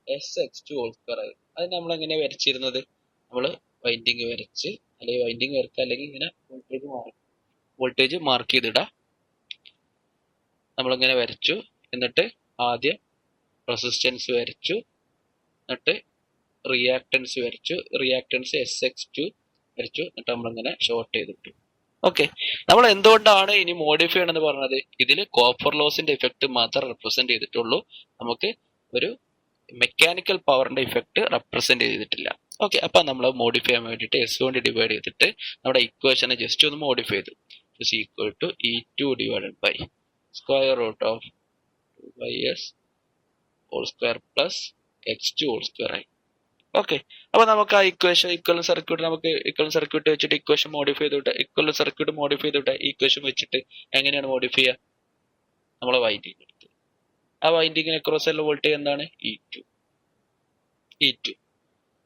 SX2 whole square ആയിരുന്നു. അത് നമ്മൾ എങ്ങനെ വരച്ചിരുന്നത്? നമ്മൾ വൈൻഡിങ് വരച്ച്, അല്ലെങ്കിൽ വൈൻഡിങ് വരക്കുക, അല്ലെങ്കിൽ ഇങ്ങനെ വോൾട്ടേജ് മാർക്ക് ചെയ്തിടാം. നമ്മളിങ്ങനെ വരച്ചു. എന്നിട്ട് ആദ്യം റെസിസ്റ്റൻസ് വരച്ചു, എന്നിട്ട് റിയാക്ടൻസ് വരച്ചു, റിയാക്ടൻസ് SX2 വരച്ചു, എന്നിട്ട് നമ്മളിങ്ങനെ ഷോർട്ട് ചെയ്തിട്ടു. ഓക്കെ, നമ്മൾ എന്തുകൊണ്ടാണ് ഇനി മോഡിഫൈ ചെയ്യണമെന്ന് പറഞ്ഞത്? ഇതിൽ കോപ്പർ ലോസിന്റെ ഇഫക്റ്റ് മാത്രം റെപ്രസെന്റ് ചെയ്തിട്ടുള്ളൂ, നമുക്ക് ഒരു മെക്കാനിക്കൽ പവറിന്റെ ഇഫക്റ്റ് റെപ്രസെന്റ് ചെയ്തിട്ടില്ല. ഓക്കെ, അപ്പൊ നമ്മൾ മോഡിഫൈ ചെയ്യാൻ വേണ്ടിയിട്ട് എസ് കൊണ്ട് ഡിവൈഡ് ചെയ്തിട്ട് നമ്മുടെ ഇക്വേഷനെ ജസ്റ്റ് ഒന്ന് മോഡിഫൈ ചെയ്തു. Is equal to E2 divided by square root of 2s whole square plus x2 whole square ആയി. ഓക്കെ, അപ്പൊ നമുക്ക് ആ ഇക്വലന്റ് സർക്യൂട്ട് വെച്ചിട്ട് ഇക്വേഷൻ മോഡിഫൈ ചെയ്തിട്ട് ഇക്വലന്റ് സർക്യൂട്ട് മോഡിഫൈ ചെയ്തിട്ട് ഇക്വേഷൻ വെച്ചിട്ട് എങ്ങനെയാണ് മോഡിഫൈ ചെയ്യുക? നമ്മളെ വൈൻഡിങ് എടുത്ത് ആ വൈൻഡിങ്ങിന് അക്രോസ് ഉള്ള വോൾട്ടേജ് എന്താണ്? E2.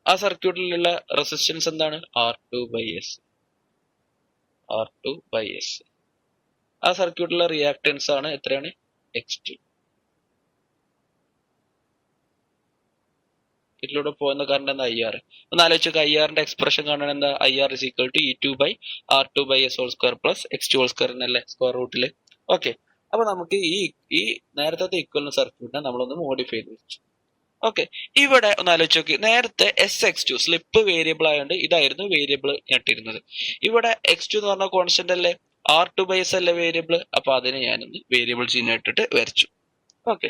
ആ സർക്യൂട്ടിലുള്ള റെസിസ്റ്റൻസ് എന്താണ്? R2/S. ആ സർക്യൂട്ടിലുള്ള റിയാക്ടൻസ് ആണ് എത്രയാണ്? X2. ഇതിലൂടെ പോകുന്ന കറണ്ട് എന്താ? IR. ഒന്ന് ആലോചിച്ച് IRന്റെ എക്സ്പ്രഷൻ കാണാൻ എന്താ? IR is equal to E2/R2/S whole square plus X2 whole square എന്നല്ലേ സ്ക്വയർ റൂട്ടില്. ഓക്കെ, അപ്പൊ നമുക്ക് ഈ നേരത്തെ ഇക്വലന്റ് സർക്യൂട്ടിനെ നമ്മളൊന്ന് മോഡിഫൈ ചെയ്ത് വെച്ചു. ഓക്കെ, ഇവിടെ ഒന്ന് ആലോചിച്ച് നോക്കി. നേരത്തെ SX2 സ്ലിപ്പ് വേരിയബിൾ ആയതുകൊണ്ട് ഇതായിരുന്നു വേരിയബിൾ ഞെട്ടിരുന്നത്. ഇവിടെ X2 എന്ന് പറഞ്ഞ കോൺസ്റ്റന്റ് അല്ലേ, R2/S അല്ലേ വേരിയബിൾ. അപ്പൊ അതിനെ ഞാനൊന്ന് വേരിയബിൾ ചിഹ്നം ഇട്ടിട്ട് വരച്ചു. ഓക്കെ,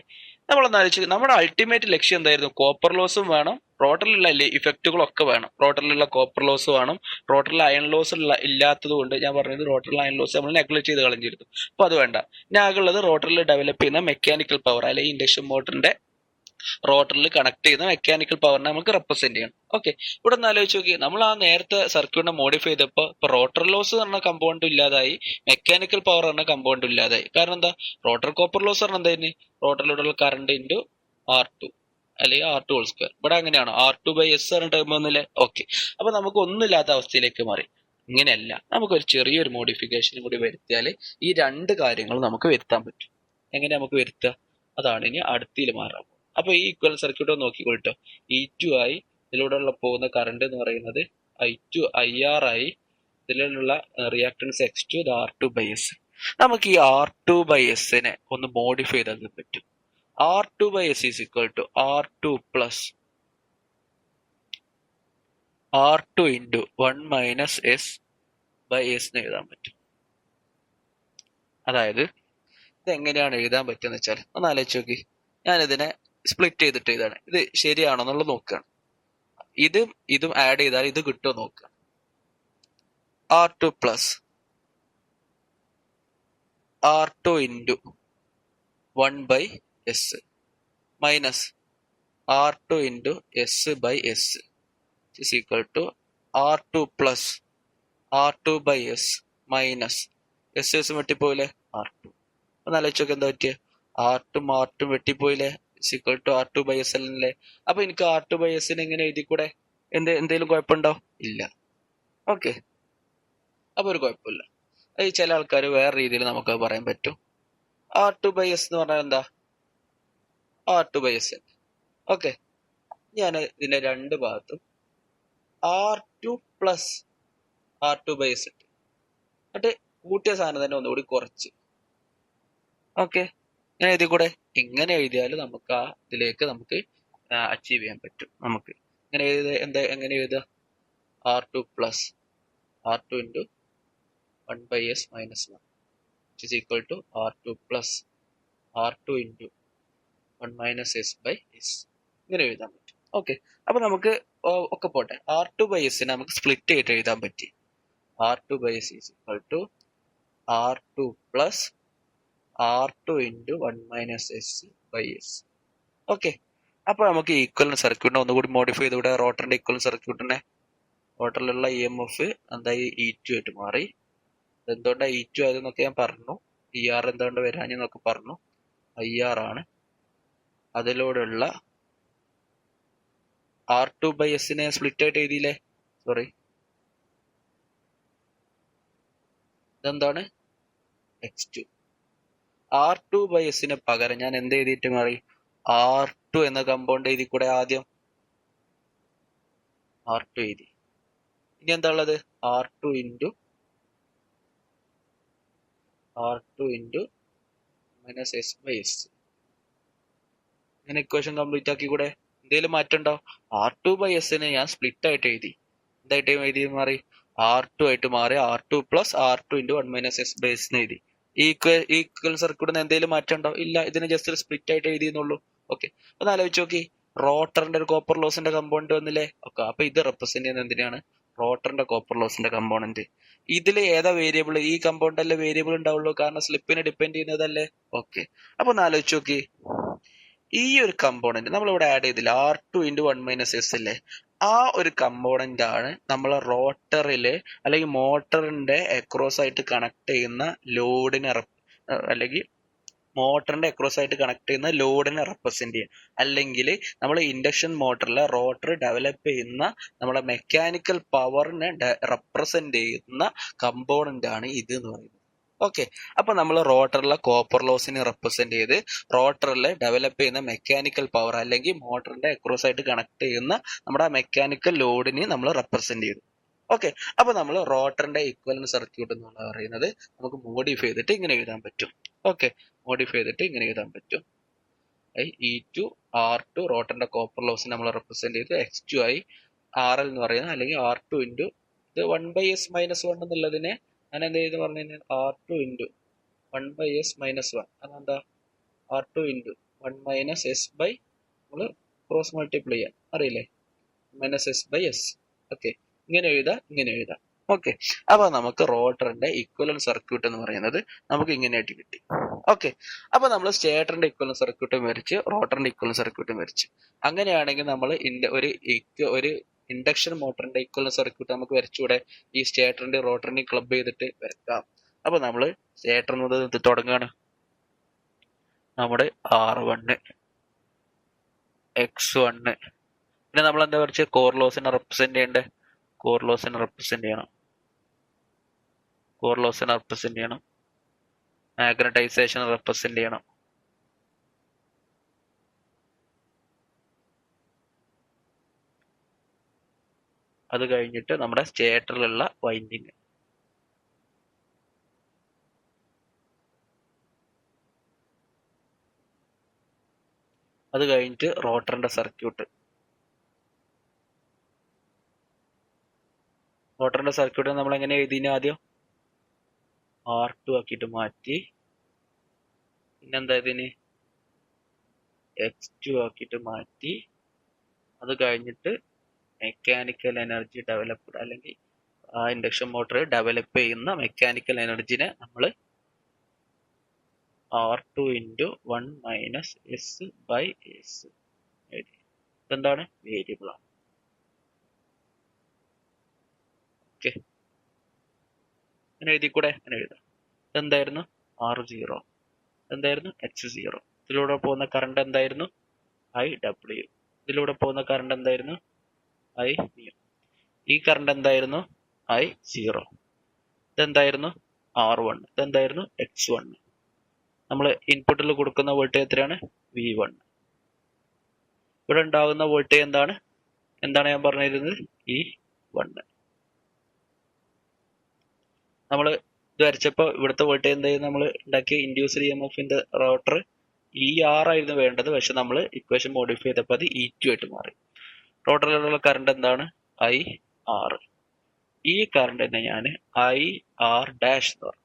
നമ്മളൊന്ന് ആലോചിച്ച് നമ്മുടെ അൾട്ടിമേറ്റ് ലക്ഷ്യം എന്തായിരുന്നു? കോപ്പർ ലോസും വേണം, റോട്ടറിലുള്ള ഇഫക്റ്റുകളൊക്കെ വേണം. റോട്ടറിലുള്ള കോപ്പർ ലോസ് വേണം. റോട്ടറിൽ അയൺ ലോസ് ഇല്ലാത്തത് കൊണ്ട് ഞാൻ പറഞ്ഞത് റോട്ടറിൽ അയൺ ലോസ് നമ്മൾ നെഗ്ലക്ട് ചെയ്ത് കളഞ്ഞിരുന്നു. അപ്പൊ അത് വേണ്ട. ഇനി ആകെയുള്ളത് റോട്ടറിൽ ഡെവലപ്പ് ചെയ്യുന്ന മെക്കാനിക്കൽ പവർ, അല്ലെങ്കിൽ ഇൻഡക്ഷൻ മോട്ടറിന്റെ റോട്ടറിൽ കണക്ട് ചെയ്യുന്ന മെക്കാനിക്കൽ പവറിനെ നമുക്ക് റെപ്രസെന്റ് ചെയ്യണം. ഓക്കെ, ഇവിടെ ഒന്ന് ആലോചിച്ച് നോക്കി. നമ്മൾ ആ നേരത്തെ സർക്യൂട്ടിനെ മോഡിഫൈ ചെയ്തപ്പോൾ ഇപ്പൊ റോട്ടർ ലോസ് പറഞ്ഞ കമ്പൗണ്ട് ഇല്ലാതായി, മെക്കാനിക്കൽ പവർ പറഞ്ഞ കമ്പൗണ്ട് ഇല്ലാതായി. കാരണം എന്താ? റോട്ടർ കോപ്പർ ലോസ് പറഞ്ഞ എന്തായിരുന്നു? റോട്ടറിലൂടെയുള്ള കറണ്ട് ഇൻറ്റു R2 അല്ലെങ്കിൽ R2 ഹോൾ സ്ക്വയർ. ഇവിടെ അങ്ങനെയാണ്, R2/S ആണ് ടേം വന്നില്ലേ. ഓക്കെ, അപ്പൊ നമുക്ക് ഒന്നുമില്ലാത്ത അവസ്ഥയിലേക്ക് മാറി. ഇങ്ങനെയല്ല, നമുക്കൊരു ചെറിയൊരു മോഡിഫിക്കേഷൻ കൂടി വരുത്തിയാൽ ഈ രണ്ട് കാര്യങ്ങൾ നമുക്ക് വരുത്താൻ പറ്റും. എങ്ങനെ നമുക്ക് വരുത്തുക? അതാണ് ഇനി അടുത്തതിൽ മാറാം. അപ്പൊ ഈ ഇക്വലന്റ് സർക്യൂട്ട് നോക്കിക്കൊള്ളട്ടോ. E2 ആയി ഇതിലൂടെയുള്ള പോകുന്ന കറണ്ട് എന്ന് പറയുന്നത് IR ആയി, ഇതിലുള്ള റിയാക്ടൻസ് X2, ഇത് R2/S. നമുക്ക് ഈ R2/S ഒന്ന് മോഡിഫൈ ചെയ്താൽ പറ്റും. R2/S is equal to R2 plus R2 into 1 minus S/S എന്ന് എഴുതാൻ പറ്റും. അതായത് ഇത് എങ്ങനെയാണ് എഴുതാൻ പറ്റുമെന്ന് വെച്ചാൽ ഒന്ന് ആലോചിച്ച് നോക്കി. ഞാനിതിനെ സ്പ്ലിറ്റ് ചെയ്തിട്ട് ഇതാണ്, ഇത് ശരിയാണോ എന്നുള്ളത് നോക്കുകയാണ്. ഇതും ആഡ് ചെയ്താൽ ഇത് കിട്ടുമോ നോക്കുക. R2 plus R2 into 1/S minus R2 into S/S is equal to R2 plus R2/S minus S വെട്ടിപ്പോയില്ലേ R2. ഒന്ന് ആലോചിച്ചൊക്കെ എന്താ പറ്റിയ? R2 വെട്ടിപ്പോയില്ലേ, ഈക്വൽ ടു R2/S അല്ലേ. അപ്പൊ എനിക്ക് R2/S എങ്ങനെ എഴുതി കൂടെ? എന്തെങ്കിലും കുഴപ്പമുണ്ടോ? ഇല്ല. ഓക്കെ, അപ്പൊ ഒരു കുഴപ്പമില്ല. അത് ചില ആൾക്കാർ വേറെ രീതിയിൽ നമുക്ക് പറയാൻ പറ്റും. R2/S എന്ന് പറഞ്ഞാൽ എന്താ? R2/S. ഓക്കെ, ഞാൻ ഇതിന്റെ രണ്ട് ഭാഗത്തും R2 plus R2/S ഇട്ട് എന്നിട്ട് കൂട്ടിയ സാധനം തന്നെ ഒന്നുകൂടി കുറച്ച്. ഓക്കെ, ഞാൻ എഴുതി കൂടെ. ഇങ്ങനെ എഴുതിയാൽ നമുക്ക് ആ ഇതിലേക്ക് നമുക്ക് അച്ചീവ് ചെയ്യാൻ പറ്റും. നമുക്ക് ഇങ്ങനെ എങ്ങനെ എഴുതുക? R2 plus R2 into 1/S minus 1 which is equal to R2 plus R2 into 1 minus S/S. ഇങ്ങനെ എഴുതാൻ പറ്റും. ഓക്കെ, അപ്പൊ നമുക്ക് ഒക്കെ പോട്ടെ. R2/S നമുക്ക് സ്പ്ലിറ്റ് ചെയ്തിട്ട് എഴുതാൻ പറ്റി. R2/S is equal to R2 plus R2 into 1 minus S/S. Okay, അപ്പൊ നമുക്ക് ഈക്വലന്റ് സർക്യൂട്ടിനെ ഒന്നുകൂടി മോഡിഫൈ ചെയ്ത് ഇവിടെ റോട്ടറിന്റെ ഈക്വലന്റ് സർക്യൂട്ടിനെ, റോട്ടറിലുള്ള EMF എന്തായി? E2 ആയിട്ട് മാറി. എന്തുകൊണ്ടാ E2 ആയതെന്നൊക്കെ ഞാൻ പറഞ്ഞു. ER എന്തുകൊണ്ട് വരാഞ്ഞെന്നൊക്കെ പറഞ്ഞു. IR ആണ്. അതിലൂടെയുള്ള R2/S സ്പ്ലിറ്റ് ആയിട്ട് എഴുതിയില്ലേ? സോറി, ഇതെന്താണ്? X2. R2/S പകരം ഞാൻ എന്ത് എഴുതിയിട്ട് മാറി? R2 എന്ന കമ്പൗണ്ട് എഴുതി കൂടെ. ആദ്യം R2 എഴുതി. ഇനി എന്താ ഉള്ളത്? R2 into minus S/S. ഇങ്ങനെ ഇക്വേഷൻ കംപ്ലീറ്റ് ആക്കി കൂടെ. എന്തെങ്കിലും മാറ്റം ഉണ്ടോ? R2/S ഞാൻ സ്പ്ലിറ്റ് ആയിട്ട് എഴുതി. എന്തായിട്ട് എഴുതി മാറി? R2 ആയിട്ട് മാറി R2 plus R2 into 1 minus S base എന്ന് എഴുതി. ഈക്വൽ സർക്യൂട്ടിന് എന്തെങ്കിലും മാറ്റം ഉണ്ടോ? ഇല്ല, ഇതിന് ജസ്റ്റ് ഒരു സ്പ്ലിറ്റ് ആയിട്ട് എഴുതിയെന്നുള്ളൂ. ഓക്കെ, ഒന്ന് ആലോചിച്ച് നോക്കി, റോട്ടറിന്റെ ഒരു കോപ്പർ ലോസിന്റെ കമ്പോണന്റ് വന്നില്ലേ? ഓക്കെ, അപ്പൊ ഇത് റെപ്രസെന്റ് ചെയ്യുന്നത് എന്തിനാണ്? റോട്ടറിന്റെ കോപ്പർ ലോസിന്റെ കമ്പോണന്റ്. ഇതിൽ ഏതാ വേരിയബിൾ? ഈ കമ്പോണന്റ് അല്ലേ വേരിയബിൾ ഉണ്ടാവുള്ളൂ, കാരണം സ്ലിപ്പിനെ ഡിപ്പെൻഡ് ചെയ്യുന്നതല്ലേ. ഓക്കെ, അപ്പൊ ഒന്ന് ആലോചിച്ച് നോക്കി, ഈ ഒരു കമ്പോണന്റ് നമ്മൾ ഇവിടെ ആഡ് ചെയ്തില്ല, R2 ഇൻറ്റു 1 മൈനസ് എസ് അല്ലേ? ആ ഒരു കമ്പോണന്റ് ആണ് നമ്മൾ റോട്ടറില് അല്ലെങ്കിൽ മോട്ടറിന്റെ അക്രോസ് ആയിട്ട് കണക്ട് ചെയ്യുന്ന ലോഡിനെ അല്ലെങ്കിൽ മോട്ടറിന്റെ അക്രോസ് ആയിട്ട് കണക്ട് ചെയ്യുന്ന ലോഡിനെ റെപ്രസെന്റ് ചെയ്യുക. അല്ലെങ്കിൽ നമ്മൾ ഇൻഡക്ഷൻ മോട്ടറിലെ റോട്ടർ ഡെവലപ്പ് ചെയ്യുന്ന നമ്മളെ മെക്കാനിക്കൽ പവറിനെ റെപ്രസെന്റ് ചെയ്യുന്ന കമ്പോണന്റ് ആണ് ഇത് എന്ന് പറയുന്നത്. ഓക്കെ, അപ്പൊ നമ്മൾ റോട്ടറിലെ കോപ്പർ ലോസിനെ റെപ്രസെന്റ് ചെയ്ത് റോട്ടറിൽ ഡെവലപ്പ് ചെയ്യുന്ന മെക്കാനിക്കൽ പവർ അല്ലെങ്കിൽ മോട്ടറിന്റെ അക്രോസ് ആയിട്ട് കണക്ട് ചെയ്യുന്ന നമ്മുടെ മെക്കാനിക്കൽ ലോഡിനെ നമ്മൾ റെപ്രസെന്റ് ചെയ്തു. ഓക്കെ, അപ്പൊ നമ്മൾ റോട്ടറിന്റെ ഇക്വലന്റ് സർക്യൂട്ട് എന്ന് പറയുന്നത് നമുക്ക് മോഡിഫൈ ചെയ്തിട്ട് ഇങ്ങനെ എഴുതാൻ പറ്റും. ഓക്കെ, മോഡിഫൈ ചെയ്തിട്ട് ഇങ്ങനെ എഴുതാൻ പറ്റും. E2 R2 റോട്ടറിന്റെ കോപ്പർ ലോസിനെ നമ്മൾ റെപ്രസെന്റ് ചെയ്തു. X2 ആയി RL എന്ന് പറയുന്നത്, അല്ലെങ്കിൽ R2 ഇൻറ്റു ഇത് 1/s മൈനസ് 1 എന്നുള്ളതിനെ ഞാൻ എന്ത് ചെയ്ത് പറഞ്ഞു കഴിഞ്ഞാൽ R2 ഇൻറ്റു 1/s മൈനസ് 1, അതെന്താ R2 into 1 minus S by നമ്മൾ ക്രോസ് മൾട്ടിപ്ലൈ ചെയ്യാം, അറിയില്ലേ, minus S by S. Okay, ഇങ്ങനെ എഴുതാം, ഇങ്ങനെ എഴുതാം. ഓക്കെ, അപ്പൊ നമുക്ക് റോട്ടറിന്റെ ഇക്വലന്റ് സർക്യൂട്ട് എന്ന് പറയുന്നത് നമുക്ക് ഇങ്ങനെയായിട്ട് കിട്ടി. ഓക്കെ, അപ്പൊ നമ്മൾ സ്റ്റേറ്ററിന്റെ ഇക്വലന്റ് സർക്യൂട്ടും വരച്ച് റോട്ടറിന്റെ ഇക്വലന്റ് സർക്യൂട്ടും വരച്ച്. അങ്ങനെയാണെങ്കിൽ നമ്മൾ ഒരു ഇൻഡക്ഷൻ മോട്ടറിന്റെ ഇക്വലന്റ് സർക്യൂട്ട് നമുക്ക് വരച്ചൂടെ? ഈ സ്റ്റേറ്ററിന്റെ റോട്ടറിന്റെ ക്ലബ് ചെയ്തിട്ട് വരക്കാം. അപ്പൊ നമ്മള് സ്റ്റേറ്റർ മുതൽ തുടങ്ങാണ്. നമ്മുടെ R1 X1, പിന്നെ നമ്മൾ എന്താ വരച്ച്? കോർ ലോസിനെ റെപ്രസെന്റ് ചെയ്യണ്ടേ? കോർ ലോസിനെ റെപ്രസെന്റ് ചെയ്യണം, കോർ ലോസിനെ റെപ്രസെന്റ് ചെയ്യണം, മാഗ്നറ്റൈസേഷൻ റെപ്രസെന്റ് ചെയ്യണം. അത് കഴിഞ്ഞിട്ട് നമ്മുടെ സ്റ്റേറ്ററിലുള്ള വൈൻഡിങ്, അത് കഴിഞ്ഞിട്ട് റോട്ടറിന്റെ സർക്യൂട്ട്. റോട്ടറിന്റെ സർക്യൂട്ട് നമ്മൾ എങ്ങനെ എഴുതിന്? ആദ്യം R2 ആക്കിയിട്ട് മാറ്റി, പിന്നെന്താ ഇതിന് X2 ആക്കിയിട്ട് മാറ്റി, അത് കഴിഞ്ഞിട്ട് മെക്കാനിക്കൽ എനർജി ഡെവലപ്ഡ് അല്ലെങ്കിൽ ആ ഇൻഡക്ഷൻ മോട്ടർ ഡെവലപ്പ് ചെയ്യുന്ന മെക്കാനിക്കൽ എനർജിനെ നമ്മൾ R2 into 1 minus S by S എഴുതി. ഇതെന്താണ്? വേരിയബിൾ ആണ്. ഓക്കെ, അങ്ങനെ എഴുതിക്കൂടെ? അങ്ങനെ എഴുതാം. ഇതെന്തായിരുന്നു? R0. എന്തായിരുന്നു? H0. ഇതിലൂടെ പോകുന്ന കറണ്ട് എന്തായിരുന്നു? IW. ഇതിലൂടെ പോകുന്ന കറണ്ട് എന്തായിരുന്നു? IB. ഈ കറണ്ട് എന്തായിരുന്നു? I0. ഇതെന്തായിരുന്നു? R1. ഇതെന്തായിരുന്നു? X1. നമ്മൾ ഇൻപുട്ടിൽ കൊടുക്കുന്ന വോൾട്ടേജ് എത്രയാണ്? V1. ഇവിടെ ഉണ്ടാകുന്ന വോൾട്ടേജ് എന്താണ്? എന്താണ് ഞാൻ പറഞ്ഞിരുന്നത്? E1. നമ്മൾ ഇത് വരച്ചപ്പോൾ ഇവിടുത്തെ വോൾട്ടേജ് എന്തായിരുന്നു? നമ്മൾ ഉണ്ടാക്കിയ induced EMF in the rotor ER ആയിരുന്നു വേണ്ടത്, പക്ഷെ നമ്മൾ ഇക്വേഷൻ മോഡിഫൈ ചെയ്തപ്പോൾ അത് E2 ആയിട്ട് മാറി. റോട്ടറിലുള്ള കറണ്ട് എന്താണ്? IR. ഈ കറണ്ടിനെ ഞാൻ IR ഡാഷ് എന്ന് പറഞ്ഞു.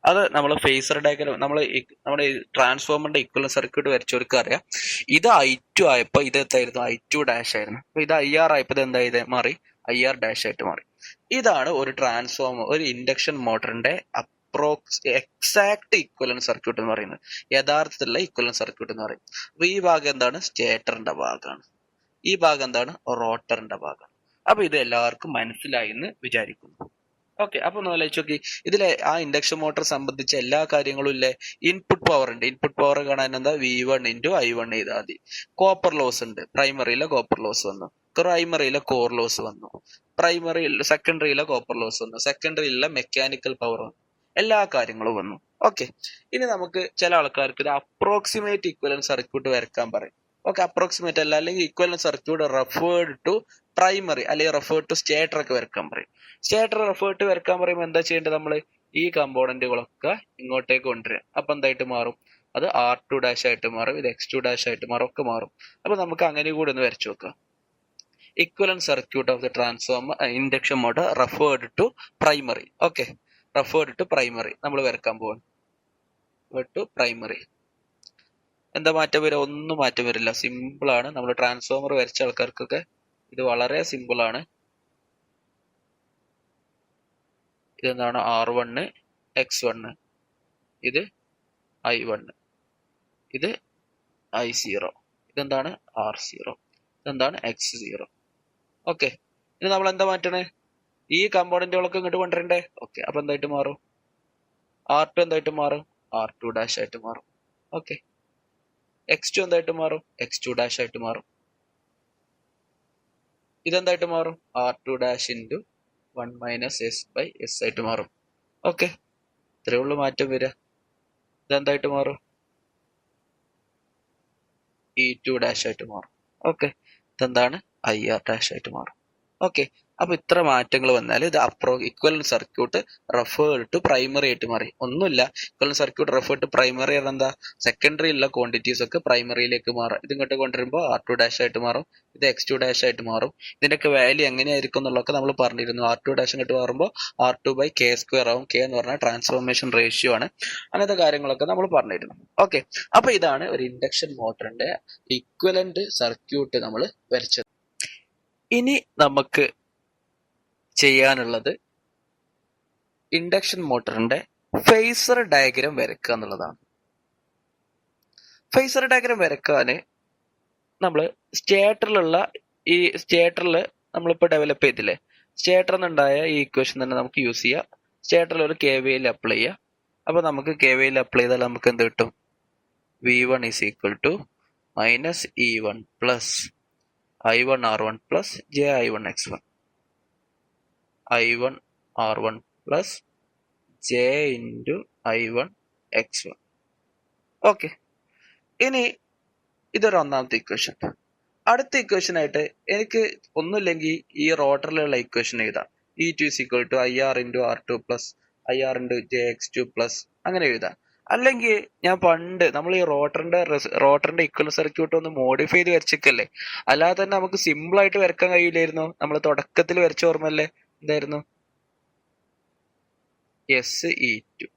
അത് നമ്മൾ ഫേസർ ഡയഗ്രം, നമ്മുടെ ട്രാൻസ്ഫോമറിന്റെ ഇക്വലന്റ് സർക്യൂട്ട് വരച്ചവർക്ക് അറിയാം. ഇത് I2 ആയപ്പോൾ ഇത് എന്തായിരുന്നു? I2 ഡാഷ് ആയിരുന്നു. അപ്പൊ ഇത് IR ആയപ്പോൾ ഇത് എന്തായത്? മാറി IR ഡാഷ് ആയിട്ട് മാറി. ഇതാണ് ഒരു ട്രാൻസ്ഫോമർ, ഒരു ഇൻഡക്ഷൻ മോട്ടറിന്റെ എക്സാക്ട് ഇക്വലന്റ് സർക്യൂട്ട് എന്ന് പറയുന്നത്, യഥാർത്ഥത്തിലുള്ള ഇക്വലന്റ് സർക്യൂട്ട് എന്ന് പറയും. അപ്പൊ ഈ ഭാഗം എന്താണ്? സ്റ്റേറ്ററിന്റെ ഭാഗമാണ്. ഈ ഭാഗം എന്താണ്? റോട്ടറിന്റെ ഭാഗം. അപ്പൊ ഇത് എല്ലാവർക്കും മനസ്സിലായി എന്ന് വിചാരിക്കുന്നു. ഓക്കെ, അപ്പൊ ഒന്ന് ആലോചിച്ച് നോക്കി, ഇതിലെ ആ ഇൻഡക്ഷൻ മോട്ടർ സംബന്ധിച്ച എല്ലാ കാര്യങ്ങളും ഇല്ലേ? ഇൻപുട്ട് പവർ ഉണ്ട്. ഇൻപുട്ട് പവർ കാണാൻ എന്താ? V1 ഇൻറ്റു I1 ചെയ്താൽ മതി. കോപ്പർ ലോസ് ഉണ്ട്, പ്രൈമറിയിലെ കോപ്പർ ലോസ് വന്നു, പ്രൈമറിയിലെ കോർ ലോസ് വന്നു, സെക്കൻഡറിയിലെ കോപ്പർ ലോസ് വന്നു, സെക്കൻഡറിയിലെ മെക്കാനിക്കൽ പവർ വന്നു, എല്ലാ കാര്യങ്ങളും വന്നു. ഓക്കെ, ഇനി നമുക്ക് ചില ആൾക്കാർക്ക് ഒരു അപ്രോക്സിമേറ്റ് ഇക്വലന്റ് സർക്യൂട്ട് വരക്കാൻ പറയും. ഓക്കെ, അപ്രോക്സിമേറ്റ് അല്ല, അല്ലെങ്കിൽ equivalent circuit referred to primary അല്ലെങ്കിൽ റെഫേർഡ് ടു സ്റ്റേറ്റർ ഒക്കെ വരക്കാൻ പറയും. സ്റ്റേറ്റർ റെഫേർഡ് ടു വരക്കാൻ പറയുമ്പോൾ എന്താ ചെയ്യേണ്ടത്? നമ്മൾ ഈ കമ്പോണന്റുകളൊക്കെ ഇങ്ങോട്ടേക്ക് കൊണ്ടുവരിക. അപ്പൊ എന്തായിട്ട് മാറും? അത് R2 ഡാഷ് ആയിട്ട് മാറും, ഇത് X2 ഡാഷ് ആയിട്ട് മാറും, ഒക്കെ മാറും. അപ്പൊ നമുക്ക് അങ്ങനെ കൂടെ ഒന്ന് വരച്ചു നോക്കാം. Equivalent circuit of the transformer induction motor referred to primary. Okay, referred to primary നമ്മൾ വരക്കാൻ പോകുന്നു. ടു പ്രൈമറി എന്താ മാറ്റം വരിക? ഒന്നും മാറ്റം വരില്ല. സിമ്പിൾ ആണ്. നമ്മൾ ട്രാൻസ്ഫോമർ വരച്ച ആൾക്കാർക്കൊക്കെ ഇത് വളരെ സിമ്പിൾ ആണ്. ഇതെന്താണ്? R1 X1, ഇത് I1, ഇത് I0, ഇതെന്താണ്? R0, ഇതെന്താണ്? X0. ഓക്കെ, ഇനി നമ്മൾ എന്താ മാറ്റണേ? ഈ കമ്പോണന്റുകളൊക്കെ ഇങ്ങോട്ട് കൊണ്ടുവരണ്ടേ? ഓക്കെ, അപ്പൊ എന്തായിട്ട് മാറും? R2 എന്തായിട്ട് മാറും? R2 ഡാഷ് ആയിട്ട് മാറും. ഓക്കെ, X2 എന്തായിട്ട് മാറും? X2 ഡാഷ് ആയിട്ട് മാറും. ഇതെന്തായിട്ട് മാറും? R2 dash into 1 minus S by S ആയിട്ട് മാറും. ഓക്കെ, ഇത്രയേ ഉള്ളൂ മാറ്റം വരിക. ഇതെന്തായിട്ട് മാറും? E2 ഡാഷ് ആയിട്ട് മാറും. ഓക്കെ, ഇതെന്താണ്? IR ഡാഷ് ആയിട്ട് മാറും. ഓക്കെ, അപ്പൊ ഇത്ര മാറ്റങ്ങൾ വന്നാൽ ഇത് equivalent circuit referred to primary ആയിട്ട് മാറി. ഒന്നുമില്ല, equivalent circuit referred to primary എന്താ? സെക്കൻഡറി ഉള്ള ക്വാണ്ടിറ്റീസ് ഒക്കെ പ്രൈമറിയിലേക്ക് മാറും. ഇത് ഇങ്ങോട്ട് കൊണ്ടുവരുമ്പോൾ R2 ഡാഷ് ആയിട്ട് മാറും, ഇത് X2 ഡാഷ് ആയിട്ട് മാറും. ഇതിന്റെയൊക്കെ വാല്യൂ എങ്ങനെയായിരിക്കും എന്നുള്ളതൊക്കെ നമ്മൾ പറഞ്ഞിരുന്നു. R2 ഡാഷ് ഇങ്ങോട്ട് മാറുമ്പോൾ R2/K² ആവും. K എന്ന് പറഞ്ഞാൽ ട്രാൻസ്ഫോർമേഷൻ റേഷ്യോ ആണ്. അങ്ങനത്തെ കാര്യങ്ങളൊക്കെ നമ്മൾ പറഞ്ഞിരുന്നു. ഓക്കെ, അപ്പൊ ഇതാണ് ഒരു ഇൻഡക്ഷൻ മോട്ടറിന്റെ ഇക്വലന്റ് സർക്യൂട്ട് നമ്മൾ വരച്ചത്. ഇനി നമുക്ക് ചെയ്യാനുള്ളത് ഇൻഡക്ഷൻ മോട്ടറിന്റെ ഫേസർ ഡയഗ്രാം വരക്കുക എന്നുള്ളതാണ്. ഫേസർ ഡയഗ്രാം വരക്കാന് നമ്മൾ സ്റ്റേറ്ററിലുള്ള ഈ സ്റ്റേറ്ററിൽ നമ്മളിപ്പോൾ ഡെവലപ്പ് ചെയ്തില്ലേ, സ്റ്റേറ്ററിൽ നിന്നുണ്ടായ ഈ ഇക്വേഷൻ തന്നെ നമുക്ക് യൂസ് ചെയ്യാം. സ്റ്റേറ്ററിൽ ഒരു KVL അപ്ലൈ ചെയ്യാം. അപ്പൊ നമുക്ക് KVL അപ്ലൈ ചെയ്താൽ നമുക്ക് എന്ത് കിട്ടും? V1 is equal to minus E1 plus I1 R1 plus JI1 X1, I1 R1 plus J into I1 X1. Okay, ഇനി ഇതൊരു ഒന്നാമത്തെ ഇക്വേഷൻ. അടുത്ത ഇക്വേഷൻ ആയിട്ട് എനിക്ക് ഒന്നുമില്ലെങ്കിൽ ഈ റോട്ടറിലുള്ള ഇക്വേഷൻ എഴുതാം. E2 is equal to IR into R2 plus IR into JX2 plus അങ്ങനെ എഴുതാം. അല്ലെങ്കിൽ ഞാൻ പണ്ട് നമ്മൾ ഈ റോട്ടറിന്റെ ഇക്വലന്റ് സർക്യൂട്ട് ഒന്ന് മോഡിഫൈ ചെയ്ത് വരച്ചേക്കല്ലേ, അല്ലാതെ തന്നെ നമുക്ക് സിമ്പിൾ ആയിട്ട് വരക്കാൻ കഴിയില്ലായിരുന്നു. നമ്മൾ തുടക്കത്തിൽ വരച്ച ഓർമ്മല്ലേ? എന്തായിരുന്നു? SE2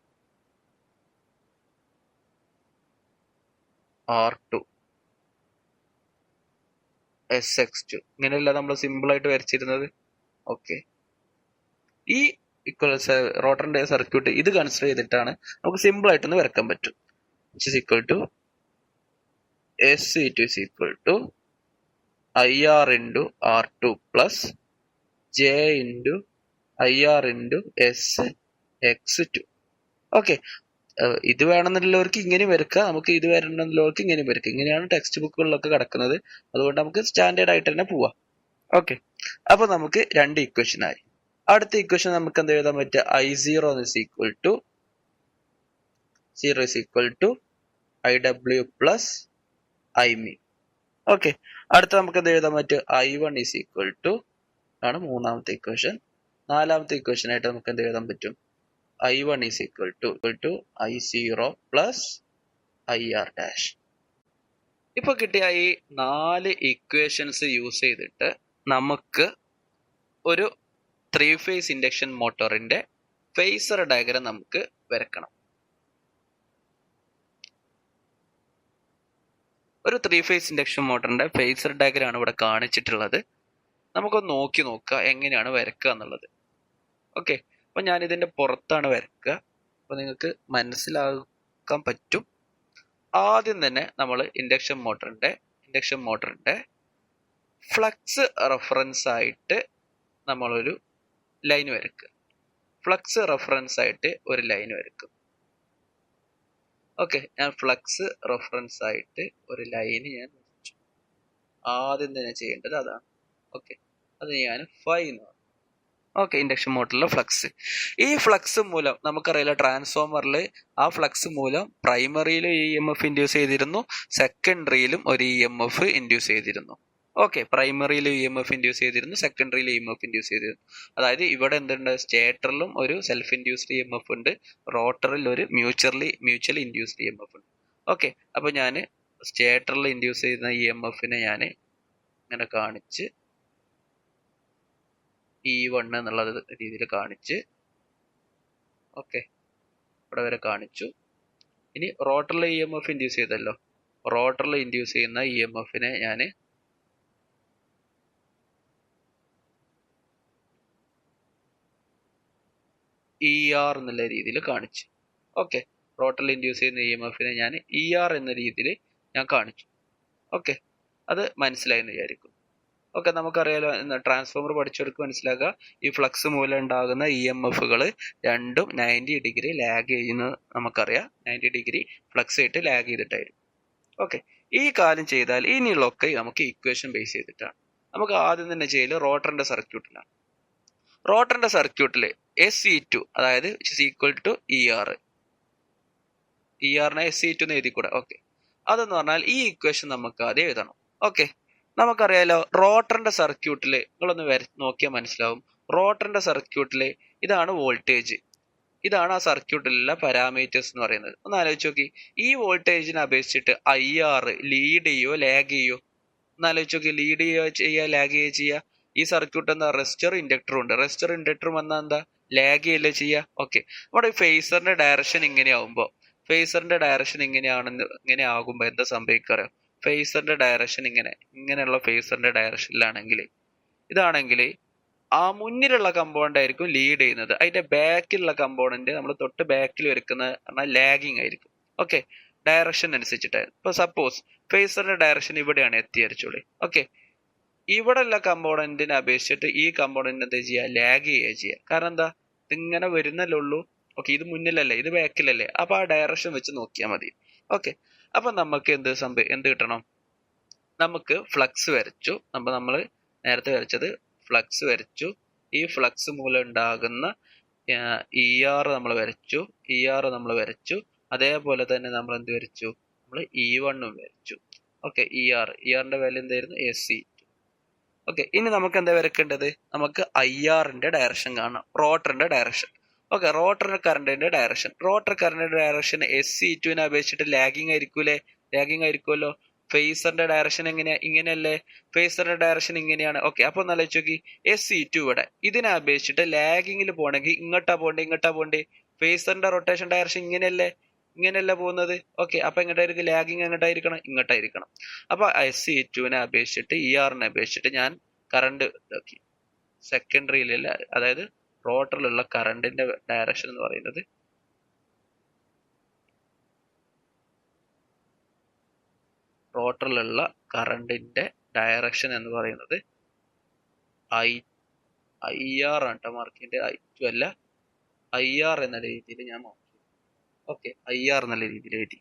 R2 SX2 ഇങ്ങനെയല്ല നമ്മൾ സിമ്പിൾ ആയിട്ട് വരച്ചിരുന്നത്. ഓക്കെ, ഈ റോട്ടറിന്റെ സർക്യൂട്ട് ഇത് കൺസിഡർ ചെയ്തിട്ടാണ് നമുക്ക് സിമ്പിൾ ആയിട്ടൊന്ന് വരക്കാൻ പറ്റും. which is equal to SE2 is equal to IR into R2 plus J into IR into SX2. Okay, ഇത് വേണമെന്നുള്ളവർക്ക് ഇങ്ങനെ വരക്കുക, നമുക്ക് ഇത് വരണമെന്നുള്ളവർക്ക് ഇങ്ങനെ വരക്കുക. ഇങ്ങനെയാണ് ടെക്സ്റ്റ് ബുക്കുകളിലൊക്കെ കിടക്കുന്നത്. അതുകൊണ്ട് നമുക്ക് സ്റ്റാൻഡേർഡ് ആയിട്ട് തന്നെ പോവാം. ഓക്കെ, അപ്പൊ നമുക്ക് രണ്ട് ഇക്വേഷൻ ആയി. അടുത്ത ഇക്വേഷൻ നമുക്ക് എന്ത് എഴുതാൻ പറ്റുക? I0 is equal to 0 is equal to IW plus IME. Okay, അടുത്ത നമുക്ക് എന്ത് എഴുതാൻ പറ്റും? I1 is equal to ആണ് മൂന്നാമത്തെ ഇക്വേഷൻ. നാലാമത്തെ ഇക്വേഷൻ ആയിട്ട് നമുക്ക് എന്ത് എഴുതാൻ പറ്റും? I1 is equal to I0 plus IR dash. ഇപ്പൊ കിട്ടിയ ഈ 4 ഇക്വേഷൻസ് യൂസ് ചെയ്തിട്ട് നമുക്ക് ഒരു 3 ഫേസ് ഇൻഡക്ഷൻ മോട്ടോറിന്റെ ഫേസർ ഡയഗ്രാം നമുക്ക് വരക്കണം. ഒരു 3 ഫേസ് ഇൻഡക്ഷൻ മോട്ടറിന്റെ ഫേസർ ഡയഗ്രാം ആണ് ഇവിടെ കാണിച്ചിട്ടുള്ളത്. നമുക്കൊന്ന് നോക്കാം എങ്ങനെയാണ് വരക്കുക എന്നുള്ളത്. ഓക്കെ, അപ്പൊ ഞാൻ ഇതിന്റെ പുറത്താണ് വരക്കുക. അപ്പൊ നിങ്ങൾക്ക് മനസ്സിലാക്കാൻ പറ്റും. ആദ്യം തന്നെ നമ്മൾ ഇൻഡക്ഷൻ മോട്ടറിന്റെ ഫ്ലക്സ് റെഫറൻസ് ആയിട്ട് നമ്മളൊരു ലൈൻ വരക്കുക. ഫ്ലക്സ് റെഫറൻസ് ആയിട്ട് ഒരു ലൈൻ വരക്കും. ഓക്കെ, ഞാൻ ഫ്ലക്സ് റെഫറൻസ് ആയിട്ട് ഒരു ലൈന് ഞാൻ വരച്ചു. ആദ്യം തന്നെ ചെയ്യേണ്ടത് അതാണ്. ഓക്കെ, അത് ഞാൻ ഫൈ എന്ന് പറഞ്ഞു. ഓക്കെ, ഇൻഡക്ഷൻ മോട്ടറിലെ ഫ്ലക്സ്. ഈ ഫ്ലക്സ് മൂലം നമുക്കറിയില്ല, ട്രാൻസ്ഫോമറിൽ ആ ഫ്ലക്സ് മൂലം പ്രൈമറിയിലും EMF ഇൻഡ്യൂസ് ചെയ്തിരുന്നു, സെക്കൻഡറിയിലും ഒരു EMF ഇൻഡ്യൂസ് ചെയ്തിരുന്നു. ഓക്കെ, പ്രൈമറിയിൽ EMF ഇൻഡ്യൂസ് ചെയ്തിരുന്നു, സെക്കൻഡറിയിൽ EMF ഇൻഡ്യൂസ് ചെയ്തിരുന്നു. അതായത് ഇവിടെ എന്തുണ്ട്? സ്റ്റേറ്ററിലും ഒരു സെൽഫ് ഇൻഡ്യൂസ്ഡ് EMF ഉണ്ട്, റോട്ടറിൽ ഒരു മ്യൂച്വൽ ഇൻഡ്യൂസ്ഡ് EMF ഉണ്ട്. ഓക്കെ, അപ്പൊ ഞാൻ സ്റ്റേറ്ററിൽ ഇൻഡ്യൂസ് ചെയ്യുന്ന EMF-നെ ഞാൻ ഇങ്ങനെ കാണിച്ച് E1 എന്നുള്ള രീതിയിൽ കാണിച്ച്, ഓക്കെ, ഇവിടെ വരെ കാണിച്ചു. ഇനി റോട്ടറിൽ EMF ഇൻഡ്യൂസ് ചെയ്തല്ലോ, റോട്ടറിൽ ഇൻഡ്യൂസ് ചെയ്യുന്ന EMFനെ ഞാൻ ER എന്നുള്ള രീതിയിൽ കാണിച്ചു. ഓക്കെ, റോട്ടറിൽ ഇൻഡ്യൂസ് ചെയ്യുന്ന EMFനെ ഞാൻ ER എന്ന രീതിയിൽ ഞാൻ കാണിച്ചു. ഓക്കെ, അത് മനസ്സിലായെന്ന് വിചാരിക്കും. ഓക്കെ, നമുക്കറിയാലോ, ട്രാൻസ്ഫോമർ പഠിച്ചവർക്ക് മനസ്സിലാക്കുക, ഈ ഫ്ലക്സ് മൂലം ഉണ്ടാകുന്ന EMFകൾ രണ്ടും 90 ഡിഗ്രി ലാഗ് ചെയ്യുന്നത് നമുക്കറിയാം. 90 ഡിഗ്രി ഫ്ലക്സ് ആയിട്ട് ലാഗ് ചെയ്തിട്ടായിരിക്കും. ഓക്കെ, ഈ കാര്യം ചെയ്താൽ ഇനിയുള്ളൊക്കെ നമുക്ക് ഇക്വേഷൻ ബേസ് ചെയ്തിട്ടാണ്. നമുക്ക് ആദ്യം തന്നെ ചെയ്യല് റോട്ടറിന്റെ സർക്യൂട്ടിലാണ്. റോട്ടറിന്റെ സർക്യൂട്ടിൽ SE2 അതായത് ഈക്വൽ ടു ER, ERനെ SE2 എന്ന് എഴുതിക്കൂടെ? ഓക്കെ, അതെന്ന് പറഞ്ഞാൽ ഈ ഇക്വേഷൻ നമുക്ക് ആദ്യം എഴുതണം. ഓക്കെ, നമുക്കറിയാലോ റോട്ടറിന്റെ സർക്യൂട്ടില് നിങ്ങളൊന്ന് നോക്കിയാൽ മനസ്സിലാവും. റോട്ടറിന്റെ സർക്യൂട്ടില് ഇതാണ് വോൾട്ടേജ്, ഇതാണ് ആ സർക്യൂട്ടിലുള്ള പാരാമീറ്റേഴ്സ് എന്ന് പറയുന്നത്. ഒന്ന് ആലോചിച്ച് നോക്കി, ഈ വോൾട്ടേജിനെ അപേക്ഷിച്ചിട്ട് IR ലീഡ് ചെയ്യോ ലാഗ് ചെയ്യോ? ഒന്ന് ആലോചിച്ച് നോക്കി, ലീഡ് ചെയ്യുക ലാഗ് ചെയ്യുക ചെയ്യുക. ഈ സർക്യൂട്ട് എന്താ, റെസിസ്റ്റർ ഇൻഡക്ടറും ഉണ്ട്. റെസിസ്റ്റർ ഇൻഡക്ടറും വന്നാൽ എന്താ, ലാഗ് ചെയ്യല്ലേ ചെയ്യുക. ഓക്കെ, നമ്മുടെ ഫേസറിന്റെ ഡയറക്ഷൻ ഇങ്ങനെയാവുമ്പോൾ, ഫേസറിന്റെ ഡയറക്ഷൻ ഇങ്ങനെ ആകുമ്പോൾ എന്താ സംഭവിക്കാറ്? ഫേസറിന്റെ ഡയറക്ഷൻ ഇങ്ങനെയുള്ള ഫേസറിന്റെ ഡയറക്ഷനിലാണെങ്കിൽ, ഇതാണെങ്കിൽ ആ മുന്നിലുള്ള കമ്പോണന്റ് ആയിരിക്കും ലീഡ് ചെയ്യുന്നത്. അതിന്റെ ബാക്കിലുള്ള കമ്പോണന്റ്, നമ്മൾ തൊട്ട് ബാക്കിൽ വരക്കുന്ന ലാഗിങ് ആയിരിക്കും. ഓക്കെ, ഡയറക്ഷൻ അനുസരിച്ചിട്ടായിരുന്നു. ഇപ്പൊ സപ്പോസ് ഫേസറിന്റെ ഡയറക്ഷൻ ഇവിടെയാണ് എത്തിയരിച്ചോളി. ഓക്കെ, ഇവിടെ ഉള്ള കമ്പോണന്റിനെ അപേക്ഷിച്ചിട്ട് ഈ കമ്പോണന്റ് എന്താ ചെയ്യുക, ലാഗ് ചെയ്യുക. കാരണം എന്താ, ഇതിങ്ങനെ വരുന്നല്ലേ ഉള്ളൂ. ഓക്കെ, ഇത് മുന്നിലല്ലേ, ഇത് ബാക്കിലല്ലേ, അപ്പൊ ആ ഡയറക്ഷൻ വെച്ച് നോക്കിയാൽ മതി. ഓക്കെ, അപ്പൊ നമുക്ക് എന്ത് കിട്ടണം? നമുക്ക് ഫ്ലക്സ് വരച്ചു. നമ്മൾ നേരത്തെ വരച്ചത് ഫ്ലക്സ് വരച്ചു. ഈ ഫ്ലക്സ് മൂലം ഉണ്ടാകുന്ന ER നമ്മൾ വരച്ചു. അതേപോലെ തന്നെ നമ്മൾ എന്ത് വരച്ചു? നമ്മൾ E1 വരച്ചു. ഓക്കെ, ERന്റെ വാല്യൂ എന്തായിരുന്നു? SE2. ഓക്കെ, ഇനി നമുക്ക് എന്താ വരക്കേണ്ടത്? നമുക്ക് IRന്റെ ഡയറക്ഷൻ കാണാം, റോട്ടറിന്റെ ഡയറക്ഷൻ. ഓക്കെ, റോട്ടർ കറണ്ടിന്റെ ഡയറക്ഷൻ SE2നെ അപേക്ഷിച്ചിട്ട് ലാഗിങ് ആയിരിക്കുമല്ലോ. ഫേസറിന്റെ ഡയറക്ഷൻ ഇങ്ങനെയല്ലേ? ഫേസറിന്റെ ഡയറക്ഷൻ ഇങ്ങനെയാണ്. ഓക്കെ, അപ്പൊ ഒന്ന് ആലോചിച്ച് നോക്കി, SE2 ഇവിടെ ഇതിനെ അപേക്ഷിച്ചിട്ട് ലാഗിങ്ങിൽ പോകണമെങ്കിൽ ഇങ്ങോട്ടാ പോണ്ടേ? ഫേസറിന്റെ റൊട്ടേഷൻ ഡയറക്ഷൻ ഇങ്ങനെയല്ല പോകുന്നത്. ഓക്കെ, അപ്പൊ എങ്ങോട്ടായിരിക്കും ലാഗിങ്? ഇങ്ങോട്ടായിരിക്കണം. അപ്പൊ SE2നെ അപേക്ഷിച്ചിട്ട് ERനെ അപേക്ഷിച്ചിട്ട് ഞാൻ കറണ്ട് ഇതാക്കി. സെക്കൻഡറിയിലുള്ള, അതായത് റോട്ടറിലുള്ള കറണ്ടിന്റെ ഡയറക്ഷൻ എന്ന് പറയുന്നത് IR ആണ് കേട്ടോ, മാർക്കിന്റെ I2 അല്ല, IR എന്ന രീതിയിൽ ഞാൻ മാറ്റി. ഓക്കെ, IR എന്നുള്ള രീതിയിൽ എഴുതി.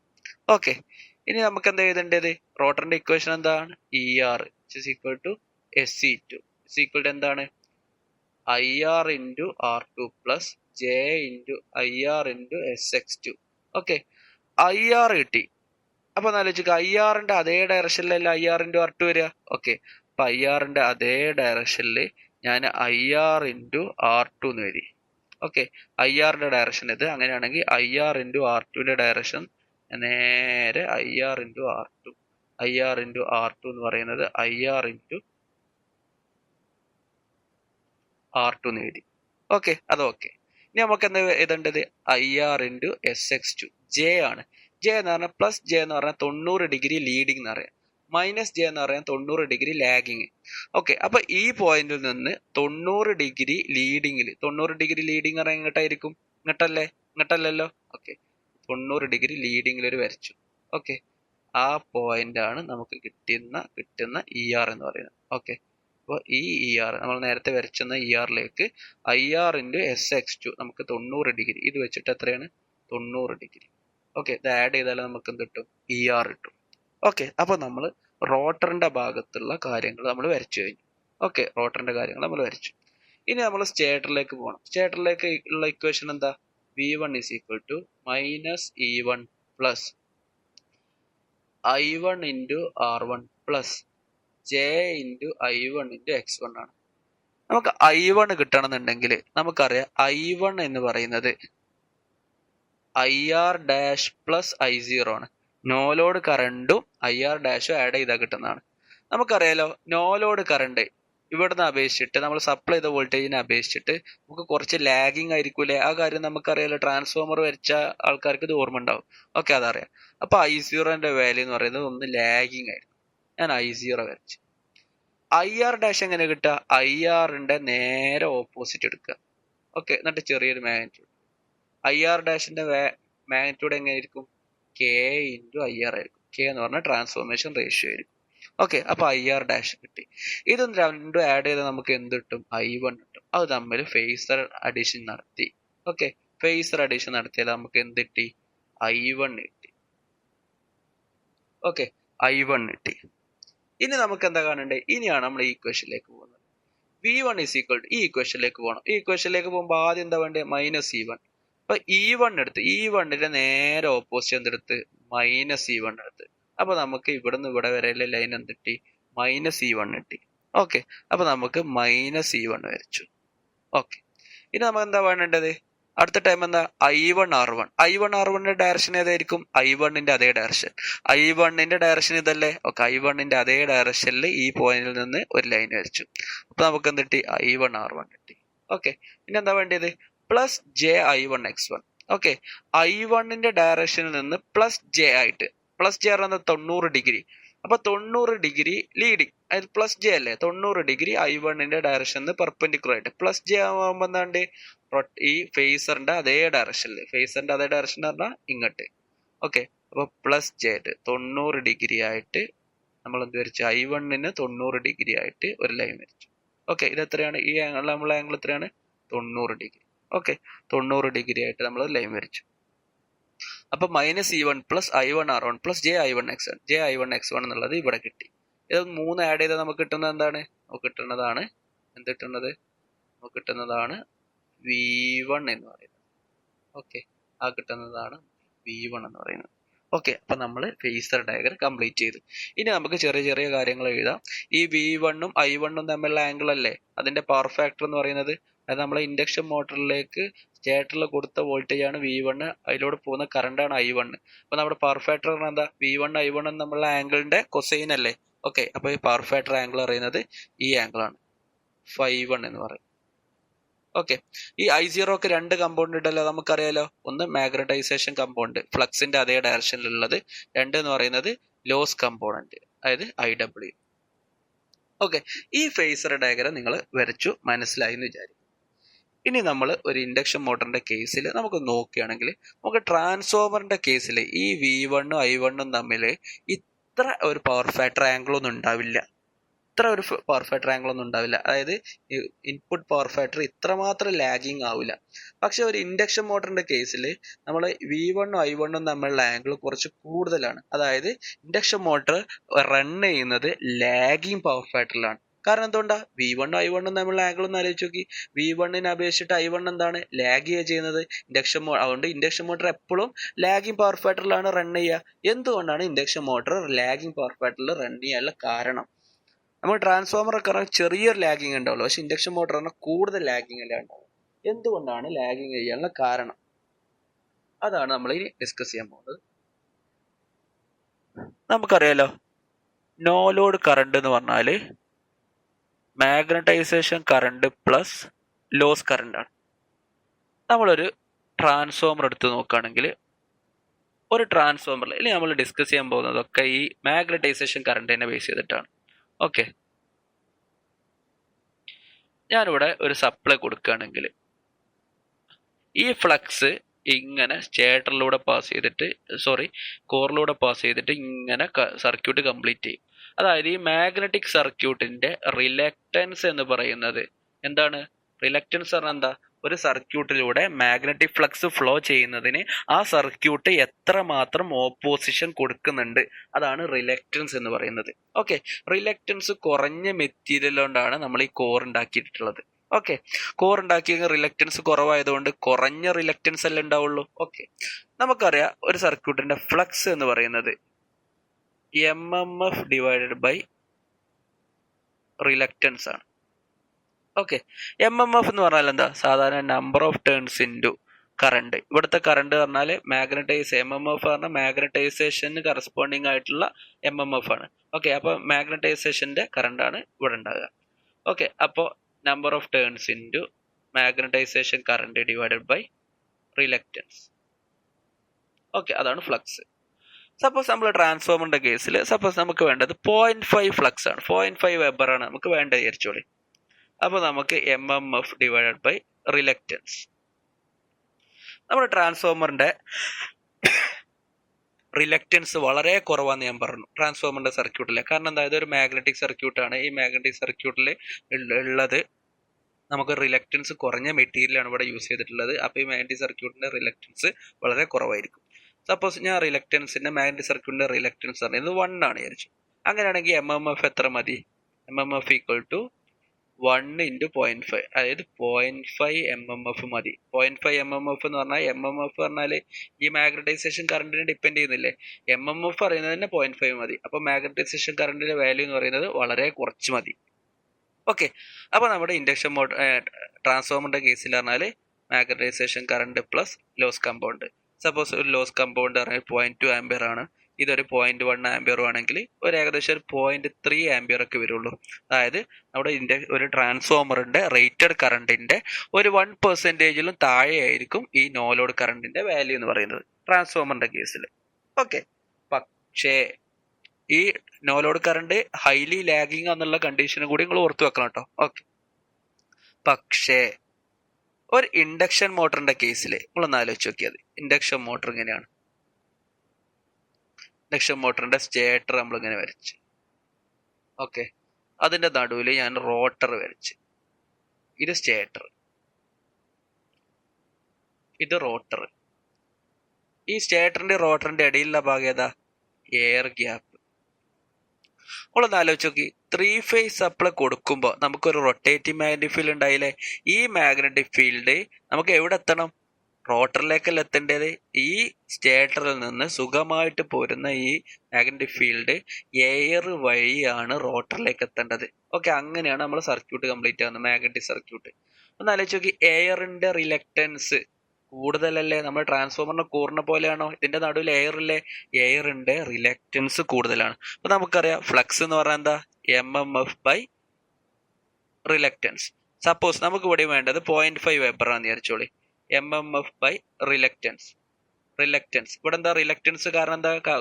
ഓക്കെ, ഇനി നമുക്ക് എന്താ എഴുതേണ്ടത്? റോട്ടറിന്റെ ഇക്വേഷൻ എന്താണ്? ER equal to SE2 equal to എന്താണ്? IR into R2 plus J into IR into SX2. Okay, IR കിട്ടി. അപ്പൊ ആലോചിക്കുക, IRന്റെ അതേ ഡയറക്ഷനിലല്ല IR into R2 വരിക. ഓക്കെ, അപ്പൊ IRന്റെ അതേ ഡയറക്ഷനിൽ ഞാൻ IR into R2 എന്ന് എഴുതി. ഓക്കെ, IRന്റെ ഡയറക്ഷൻ ഇത്. അങ്ങനെയാണെങ്കിൽ IR into R2ന്റെ ഡയറക്ഷൻ നേരെ IR into R2 എന്ന് പറയുന്നത് IR into R2 എന്ന് എഴുതി. ഓക്കെ, അത് ഓക്കെ. ഇനി നമുക്ക് എന്താ എഴുതേണ്ടത്? IR into SX2. J ആണ്. J എന്ന് പറഞ്ഞാൽ പ്ലസ് J എന്ന് പറഞ്ഞാൽ 90 ഡിഗ്രി ലീഡിംഗ് എന്ന് പറയാം, മൈനസ് J എന്ന് പറയാൻ 90 ഡിഗ്രി ലാഗിങ്. ഓക്കെ, അപ്പൊ ഈ പോയിന്റിൽ നിന്ന് 90 ഡിഗ്രി ലീഡിങ്ങിൽ, 90 ഡിഗ്രി ലീഡിങ് പറഞ്ഞാൽ എങ്ങോട്ടായിരിക്കും? ഇങ്ങോട്ടല്ലല്ലോ. ഓക്കെ, 90 ഡിഗ്രി ലീഡിങ്ങിൽ ഒരു വരച്ചു. ഓക്കെ, ആ പോയിന്റ് ആണ് നമുക്ക് കിട്ടുന്ന ER എന്ന് പറയുന്നത്. ഓക്കെ, അപ്പോൾ ഈ ER നമ്മൾ നേരത്തെ വരച്ചെന്ന ERലേക്ക് IR into SX2 നമുക്ക് 90 ഡിഗ്രി, ഇത് വെച്ചിട്ട് എത്രയാണ്? 90 ഡിഗ്രി. ഓക്കെ, ഇത് ആഡ് ചെയ്താൽ നമുക്ക് എന്ത് കിട്ടും? ER കിട്ടും. ഓക്കെ, അപ്പൊ നമ്മൾ റോട്ടറിന്റെ ഭാഗത്തുള്ള കാര്യങ്ങൾ നമ്മൾ വരച്ചു കഴിഞ്ഞു. ഓക്കെ, റോട്ടറിന്റെ കാര്യങ്ങൾ നമ്മൾ വരച്ചു. ഇനി നമ്മൾ സ്റ്റേറ്ററിലേക്ക് പോകണം. സ്റ്റേറ്ററിലേക്ക് ഉള്ള ഇക്വേഷൻ എന്താ? V1 is equal to minus E1 plus I1 into R1 plus J into I1 into X1 ആണ്. നമുക്ക് I1 കിട്ടണമെന്നുണ്ടെങ്കിൽ നമുക്കറിയാം I1 എന്ന് പറയുന്നത് IR ഡാഷ് പ്ലസ് I0 ആണ്. നോ ലോഡ് കറണ്ടും IR ഡാഷും ആഡ് ചെയ്താൽ കിട്ടുന്നതാണ്. നമുക്കറിയാലോ, നോ ലോഡ് കറണ്ട് ഇവിടുന്ന് അപേക്ഷിച്ചിട്ട് നമ്മൾ സപ്ലൈ ചെയ്ത വോൾട്ടേജിനെ അപേക്ഷിച്ചിട്ട് നമുക്ക് കുറച്ച് ലാഗിങ് ആയിരിക്കൂലേ? ആ കാര്യം നമുക്കറിയാലോ. ട്രാൻസ്ഫോമർ വരച്ച ആൾക്കാർക്ക് ഇത് ഓർമ്മ ഉണ്ടാവും. ഓക്കെ, അതറിയാം. അപ്പൊ I0ന്റെ വാല്യൂ എന്ന് പറയുന്നത് ഒന്ന് ലാഗിങ് ആയിരിക്കും. ഞാൻ I0 വരച്ചു. IR' എങ്ങനെ കിട്ടുക? IRന്റെ നേരെ ഓപ്പോസിറ്റ് എടുക്കുക. ഓക്കെ, എന്നിട്ട് ചെറിയൊരു മാഗ്നിറ്റ്യൂഡ്. IR' മാഗ്നിറ്റ്യൂഡ് എങ്ങനെയായിരിക്കും? K × IR ആയിരിക്കും. K എന്ന് പറഞ്ഞാൽ ട്രാൻസ്ഫോർമേഷൻ റേഷ്യോ ആയിരിക്കും. ഓക്കെ, അപ്പൊ IR' കിട്ടി. ഇതും രണ്ടും ആഡ് ചെയ്താൽ നമുക്ക് എന്ത് കിട്ടും? I1 കിട്ടും. അത് തമ്മിൽ ഫേസർ അഡീഷൻ നടത്തി. ഓക്കെ, ഫേസർ അഡീഷൻ നടത്തിയാൽ നമുക്ക് എന്ത് കിട്ടി? I1 കിട്ടി. ഓക്കെ, I1 കിട്ടി. ഇനി നമുക്ക് എന്താ കാണണ്ടേ? ഇനിയാണ് നമ്മൾ ഈ ഇക്വേഷനിലേക്ക് പോകുന്നത്. V1 = ഈ ഇക്വേഷനിലേക്ക് പോകണം. ഈ ഇക്വേഷനിലേക്ക് പോകുമ്പോൾ ആദ്യം എന്താ വേണ്ടത്? -E1. അപ്പൊ E1 എടുത്ത്, E1ന്റെ നേരെ ഓപ്പോസിറ്റ് എന്തെടുത്ത്? -E1 എടുത്ത്. അപ്പൊ നമുക്ക് ഇവിടുന്ന് ഇവിടെ വരെയുള്ള ലൈൻ എന്ത് കിട്ടി? -E1 കിട്ടി. ഓക്കെ, അപ്പൊ നമുക്ക് -E1 വരച്ചു. ഓക്കെ, ഇനി നമുക്ക് എന്താ വേണ്ടത്? അടുത്ത ടൈം എന്താ? I1R1. I1R1ന്റെ ഡയറക്ഷൻ ഏതായിരിക്കും? I1ന്റെ അതേ ഡയറക്ഷൻ. I1ന്റെ ഡയറക്ഷൻ ഇതല്ലേ? ഓക്കെ, I1ന്റെ അതേ ഡയറക്ഷനിൽ ഈ പോയിന്റിൽ നിന്ന് ഒരു ലൈൻ വരച്ചു. അപ്പൊ നമുക്ക് എന്ത് കിട്ടി? I1R1 കിട്ടി. ഓക്കെ, ഇനി എന്താ വേണ്ടത്? +j_I1x1. ഓക്കെ, I1ന്റെ ഡയറക്ഷനിൽ നിന്ന് +j ആയിട്ട്, +j പറഞ്ഞാൽ 90 ഡിഗ്രി. അപ്പൊ 90 ഡിഗ്രി ലീഡിങ്, അതായത് +j അല്ലേ? 90 ഡിഗ്രി I1ന്റെ ഡയറക്ഷനിൽ പെർപെൻഡിക്കുലർ ആയിട്ട്. +j ആകുമ്പോൾ എന്താണ്ട്? ഈ ഫേസറിന്റെ അതേ ഡയറക്ഷനിൽ, ഫേസറിന്റെ അതേ ഡയറക്ഷൻ പറഞ്ഞാൽ ഇങ്ങോട്ട്. ഓക്കെ, അപ്പൊ +j ആയിട്ട് 90 ഡിഗ്രി ആയിട്ട് നമ്മൾ എന്ത് വരച്ചു? I1ന് 90 ഡിഗ്രി ആയിട്ട് ഒരു ലൈൻ വരച്ചു. ഓക്കെ, ഇത് എത്രയാണ്? ഈ ആംഗിൾ, നമ്മളെ ആംഗിൾ എത്രയാണ്? 90 ഡിഗ്രി. ഓക്കെ, 90 ഡിഗ്രി ആയിട്ട് നമ്മൾ ലൈൻ വരച്ചു. അപ്പൊ -E1 +I1R1 +j_I1x1. j_I1x1 എന്നുള്ളത് ഇവിടെ കിട്ടി. ഇത് 3 ആഡ് ചെയ്താൽ നമുക്ക് കിട്ടുന്നത് എന്താണ്? നമുക്ക് കിട്ടുന്നതാണ് എന്ത് കിട്ടുന്നത്? നമുക്ക് കിട്ടുന്നതാണ് V1 എന്ന് പറയുന്നത്. ഓക്കെ, ആ കിട്ടുന്നതാണ് V1 എന്ന് പറയുന്നത്. ഓക്കെ, അപ്പൊ നമ്മൾ ഫേസർ ഡയഗ്രം കംപ്ലീറ്റ് ചെയ്തു. ഇനി നമുക്ക് ചെറിയ ചെറിയ കാര്യങ്ങൾ എഴുതാം. ഈ V1ഉം I1ഉം തമ്മിലുള്ള ആംഗിൾ അല്ലേ അതിന്റെ പവർ ഫാക്ടർ എന്ന് പറയുന്നത്? അത് നമ്മളെ ഇൻഡക്ഷൻ മോട്ടറിലേക്ക് സ്റ്റേറ്ററിൽ കൊടുത്ത വോൾട്ടേജ് ആണ് V1, അതിലൂടെ പോകുന്ന കറണ്ട് ആണ് I1. അപ്പൊ നമ്മുടെ പവർ ഫാക്ടർ പറഞ്ഞാൽ എന്താ? V1 I1 നമ്മളുടെ ആംഗിളിന്റെ കൊസൈൻ അല്ലേ? ഓക്കെ, അപ്പൊ ഈ പവർ ഫാക്ടർ ആംഗിൾ പറയുന്നത് ഈ ആംഗിൾ ആണ്, ∅1 എന്ന് പറയും. ഓക്കെ, ഈ I0ക്ക് 2 കമ്പൗണ്ട് ഉണ്ടല്ലോ, നമുക്കറിയാലോ. ഒന്ന് മാഗ്നറ്റൈസേഷൻ കമ്പൗണ്ട്, ഫ്ലക്സിന്റെ അതേ ഡയറക്ഷനിലുള്ളത്. 2 എന്ന് പറയുന്നത് ലോസ് കമ്പോണന്റ്, അതായത് IW. ഓക്കെ, ഈ ഫേസർ ഡയഗ്രം നിങ്ങൾ വരച്ചു, മനസ്സിലായി എന്ന് വിചാരിക്കും. ഇനി നമ്മൾ ഒരു ഇൻഡക്ഷൻ മോട്ടറിന്റെ കേസിൽ നമുക്ക് നോക്കുകയാണെങ്കിൽ, നമുക്ക് ട്രാൻസ്ഫോമറിന്റെ കേസിൽ ഈ V1ഉം I1ഉം തമ്മിൽ ഇത്ര ഒരു പവർ ഫാക്ടർ ആംഗിൾ ഒന്നും ഉണ്ടാവില്ല. അതായത് ഇൻപുട്ട് പവർ ഫാക്ടർ ഇത്രമാത്രം ലാഗിങ് ആവില്ല. പക്ഷെ ഒരു ഇൻഡക്ഷൻ മോട്ടറിന്റെ കേസിൽ നമ്മൾ V1ഉം I1ഉം തമ്മിലുള്ള ആംഗിൾ കുറച്ച് കൂടുതലാണ്. അതായത് ഇൻഡക്ഷൻ മോട്ടർ റൺ ചെയ്യുന്നത് ലാഗിങ് പവർ ഫാക്ടറിലാണ്. കാരണം എന്തുകൊണ്ടാ? V1ഉം I1ഉം തമ്മിലുള്ള ആംഗിൾ ഒന്ന് ആലോചിച്ച് നോക്കി. V1നെ അപേക്ഷിച്ചിട്ട് I1 എന്താണ്? ലാഗ് ചെയ്യുന്നത്. അതുകൊണ്ട് ഇൻഡക്ഷൻ മോട്ടർ എപ്പോഴും ലാഗിങ് പവർ ഫാക്ടറിലാണ് റൺ ചെയ്യുക. എന്തുകൊണ്ടാണ് ഇൻഡക്ഷൻ മോട്ടർ ലാഗിങ് പവർ ഫാക്ടറിൽ റൺ ചെയ്യാനുള്ള കാരണം? നമ്മൾ ട്രാൻസ്ഫോമർ ഒക്കെ ചെറിയൊരു ലാഗിങ് ഉണ്ടാവുള്ളൂ, പക്ഷെ ഇൻഡക്ഷൻ മോട്ടർ പറഞ്ഞാൽ കൂടുതൽ ലാഗിങ് അല്ല ഉണ്ടാവും. എന്തുകൊണ്ടാണ് ലാഗിങ് ചെയ്യാനുള്ള കാരണം? അതാണ് നമ്മൾ ഇനി ഡിസ്കസ് ചെയ്യാൻ പോകുന്നത്. നമുക്കറിയാലോ, നോ ലോഡ് കറണ്ട് എന്ന് പറഞ്ഞാൽ magnetization current plus loss current ആണ്. നമ്മളൊരു ട്രാൻസ്ഫോമർ എടുത്ത് നോക്കുകയാണെങ്കിൽ, ഒരു ട്രാൻസ്ഫോമറിൽ ഇനി നമ്മൾ ഡിസ്കസ് ചെയ്യാൻ പോകുന്നതൊക്കെ ഈ മാഗ്നറ്റൈസേഷൻ കറണ്ടിനെ ബേസ് ചെയ്തിട്ടാണ്. ഓക്കെ, ഞാനിവിടെ ഒരു സപ്ലൈ കൊടുക്കുകയാണെങ്കിൽ ഈ ഫ്ലക്സ് ഇങ്ങനെ സ്റ്റേറ്ററിലൂടെ പാസ് ചെയ്തിട്ട്, കോറിലൂടെ പാസ് ചെയ്തിട്ട് ഇങ്ങനെ സർക്യൂട്ട് കംപ്ലീറ്റ് ചെയ്യും. അതായത് ഈ മാഗ്നറ്റിക് സർക്യൂട്ടിന്റെ റിലക്റ്റൻസ് എന്ന് പറയുന്നത് എന്താണ്? റിലക്റ്റൻസ് പറഞ്ഞാൽ എന്താ? ഒരു സർക്യൂട്ടിലൂടെ മാഗ്നറ്റിക് ഫ്ലക്സ് ഫ്ലോ ചെയ്യുന്നതിന് ആ സർക്യൂട്ട് എത്രമാത്രം ഓപ്പോസിഷൻ കൊടുക്കുന്നുണ്ട്, അതാണ് റിലക്റ്റൻസ് എന്ന് പറയുന്നത്. ഓക്കെ, റിലക്റ്റൻസ് കുറഞ്ഞ മെറ്റീരിയൽ കൊണ്ടാണ് നമ്മൾ ഈ കോർ ഉണ്ടാക്കിയിട്ടുള്ളത്. ഓക്കെ, കോർ ഉണ്ടാക്കിയ റിലക്റ്റൻസ് കുറവായതുകൊണ്ട് കുറഞ്ഞ റിലക്റ്റൻസ് അല്ലേ ഉണ്ടാവുള്ളൂ. ഓക്കെ, നമുക്കറിയാം ഒരു സർക്യൂട്ടിന്റെ ഫ്ലക്സ് എന്ന് പറയുന്നത് MMF ഡിവൈഡഡ് ബൈ റിലക്റ്റൻസ് ആണ്. ഓക്കെ, MMF എന്ന് പറഞ്ഞാൽ എന്താ? സാധാരണ number of turns into current. ഇവിടുത്തെ കറണ്ട് പറഞ്ഞാൽ MMF പറഞ്ഞാൽ മാഗ്നറ്റൈസേഷന് കറസ്പോണ്ടിങ് ആയിട്ടുള്ള MMF ആണ്. ഓക്കെ, അപ്പൊ മാഗ്നറ്റൈസേഷന്റെ കറണ്ട് ആണ് ഇവിടെ ഉണ്ടാകുക. ഓക്കെ, അപ്പോൾ number of turns into magnetization current divided by reluctance. Okay, അതാണ് ഫ്ലക്സ്. സപ്പോസ് നമ്മൾ ട്രാൻസ്ഫോമറിന്റെ കേസിൽ സപ്പോസ് നമുക്ക് വേണ്ടത് 0.5 ഫ്ലക്സ് ആണ്, 0.5 വെബർ ആണ് നമുക്ക് വേണ്ടത് വിചാരിച്ചോളി. അപ്പോൾ നമുക്ക് MMF ഡിവൈഡഡ് ബൈ റിലക്റ്റൻസ്. നമ്മുടെ ട്രാൻസ്ഫോമറിന്റെ റിലക്റ്റൻസ് വളരെ കുറവാന്ന് ഞാൻ പറഞ്ഞു ട്രാൻസ്ഫോമറിന്റെ സർക്യൂട്ടിലെ. കാരണം എന്താ, ഇതൊരു മാഗ്നറ്റിക് സർക്യൂട്ടാണ്. ഈ മാഗ്നറ്റിക് സർക്യൂട്ടിൽ ഉള്ളത് നമുക്ക് റിലക്റ്റൻസ് കുറഞ്ഞ മെറ്റീരിയലാണ് ഇവിടെ യൂസ് ചെയ്തിട്ടുള്ളത്. അപ്പോൾ ഈ മാഗ്നറ്റിക് സർക്യൂട്ടിന്റെ റിലക്റ്റൻസ് വളരെ കുറവായിരിക്കും. സപ്പോസ് ഞാൻ റിലക്റ്റൻസിന്റെ മാഗ്നറ്റിക് സർക്യൂട്ടിന്റെ റിലക്റ്റൻസ് പറയുന്നത് 1 ആണ് വിചാരിച്ചു. അങ്ങനെയാണെങ്കിൽ MMF എത്ര മതി? MMF ഈക്വൽ ടു 1 ഇൻറ്റു 0.5, അതായത് 0.5 MMF മതി. 0.5 MMF എന്ന് പറഞ്ഞാൽ MMF പറഞ്ഞാൽ ഈ മാഗ്നറ്റൈസേഷൻ കറണ്ടിനെ ഡിപ്പെൻഡ് ചെയ്യുന്നില്ലേ. MMF പറയുന്നത് തന്നെ 0.5 മതി. അപ്പോൾ മാഗ്നറ്റൈസേഷൻ കറണ്ടിന്റെ വാല്യൂ എന്ന് പറയുന്നത് വളരെ കുറച്ച് മതി. ഓക്കെ, അപ്പോൾ നമ്മുടെ ഇൻഡക്ഷൻ ട്രാൻസ്ഫോമറിന്റെ കേസിൽ പറഞ്ഞാൽ magnetization current plus loss compound. Suppose ഒരു ലോസ് കമ്പൗണ്ട് പറഞ്ഞാൽ 0.2 ആംപിയർ ആണ്, ഇതൊരു 0.1 ആംപിയർ ആണെങ്കിൽ ഒരു ഏകദേശം ഒരു 0.3 ആംപിയർ ഒക്കെ വരുള്ളൂ. അതായത് നമ്മുടെ ഒരു ട്രാൻസ്ഫോമറിന്റെ റേറ്റഡ് കറണ്ടിന്റെ ഒരു 1% താഴെ ആയിരിക്കും ഈ നോ ലോഡ് കറണ്ടിന്റെ വാല്യൂ എന്ന് പറയുന്നത് ട്രാൻസ്ഫോമറിന്റെ കേസിൽ. ഓക്കെ, പക്ഷേ ഈ no load current highly lagging എന്നുള്ള കണ്ടീഷനും കൂടി നിങ്ങൾ ഓർത്തു വെക്കണം കേട്ടോ. ഓക്കെ, പക്ഷേ ഒരു ഇൻഡക്ഷൻ മോട്ടറിന്റെ കേസിൽ നിങ്ങളൊന്ന് ആലോചിച്ച് നോക്കിയത്. ഇൻഡക്ഷൻ മോട്ടർ ഇങ്ങനെയാണ്. ഇൻഡക്ഷൻ മോട്ടറിന്റെ സ്റ്റേറ്റർ നമ്മൾ ഇങ്ങനെ വരച്ച്, ഓക്കെ, അതിന്റെ നടുവിൽ ഞാൻ റോട്ടർ വരച്ച്. ഇത് സ്റ്റേറ്റർ, ഇത് റോട്ടർ. ഈ സ്റ്റേറ്ററിന്റെ റോട്ടറിന്റെ ഇടയിലുള്ള ഭാഗം ഏതാ? Air gap. നമ്മളൊന്ന് ആലോചിച്ച് നോക്കി, 3 ഫേസ് സപ്ലൈ കൊടുക്കുമ്പോൾ നമുക്കൊരു റൊട്ടേറ്റിംഗ് മാഗ്നറ്റിക് ഫീൽഡ് ഉണ്ടായില്ലേ. ഈ മാഗ്നറ്റിക് ഫീൽഡ് നമുക്ക് എവിടെ എത്തണം? റോട്ടറിലേക്കല്ല എത്തേണ്ടത്. ഈ സ്റ്റേറ്ററിൽ നിന്ന് സുഖമായിട്ട് പോരുന്ന ഈ മാഗ്നറ്റിക് ഫീൽഡ് എയർ വഴിയാണ് റോട്ടറിലേക്ക് എത്തേണ്ടത്. ഓക്കെ, അങ്ങനെയാണ് നമ്മൾ സർക്യൂട്ട് കംപ്ലീറ്റ് ആകുന്നത്, മാഗ്നറ്റിക് സർക്യൂട്ട്. ഒന്ന് ആലോചിച്ച് നോക്കി, എയറിന്റെ റിലക്റ്റൻസ് കൂടുതലല്ലേ? നമ്മൾ ട്രാൻസ്ഫോമറിന്റെ കൂറിനെ പോലെയാണോ? ഇതിന്റെ നടുവിൽ എയറില്ലേ? എയറിന്റെ റിലക്റ്റൻസ് കൂടുതലാണ്. അപ്പൊ നമുക്കറിയാം ഫ്ലക്സ് എന്ന് പറഞ്ഞാൽ എന്താ? MMF by reluctance. സപ്പോസ് നമുക്ക് ഇവിടെ വേണ്ടത് 0.5 വെബർ ആണെന്ന് വിചാരിച്ചോളി. MMF by reluctance. ഇവിടെ എന്താ റിലക്റ്റൻസ്? കാരണം എന്താ?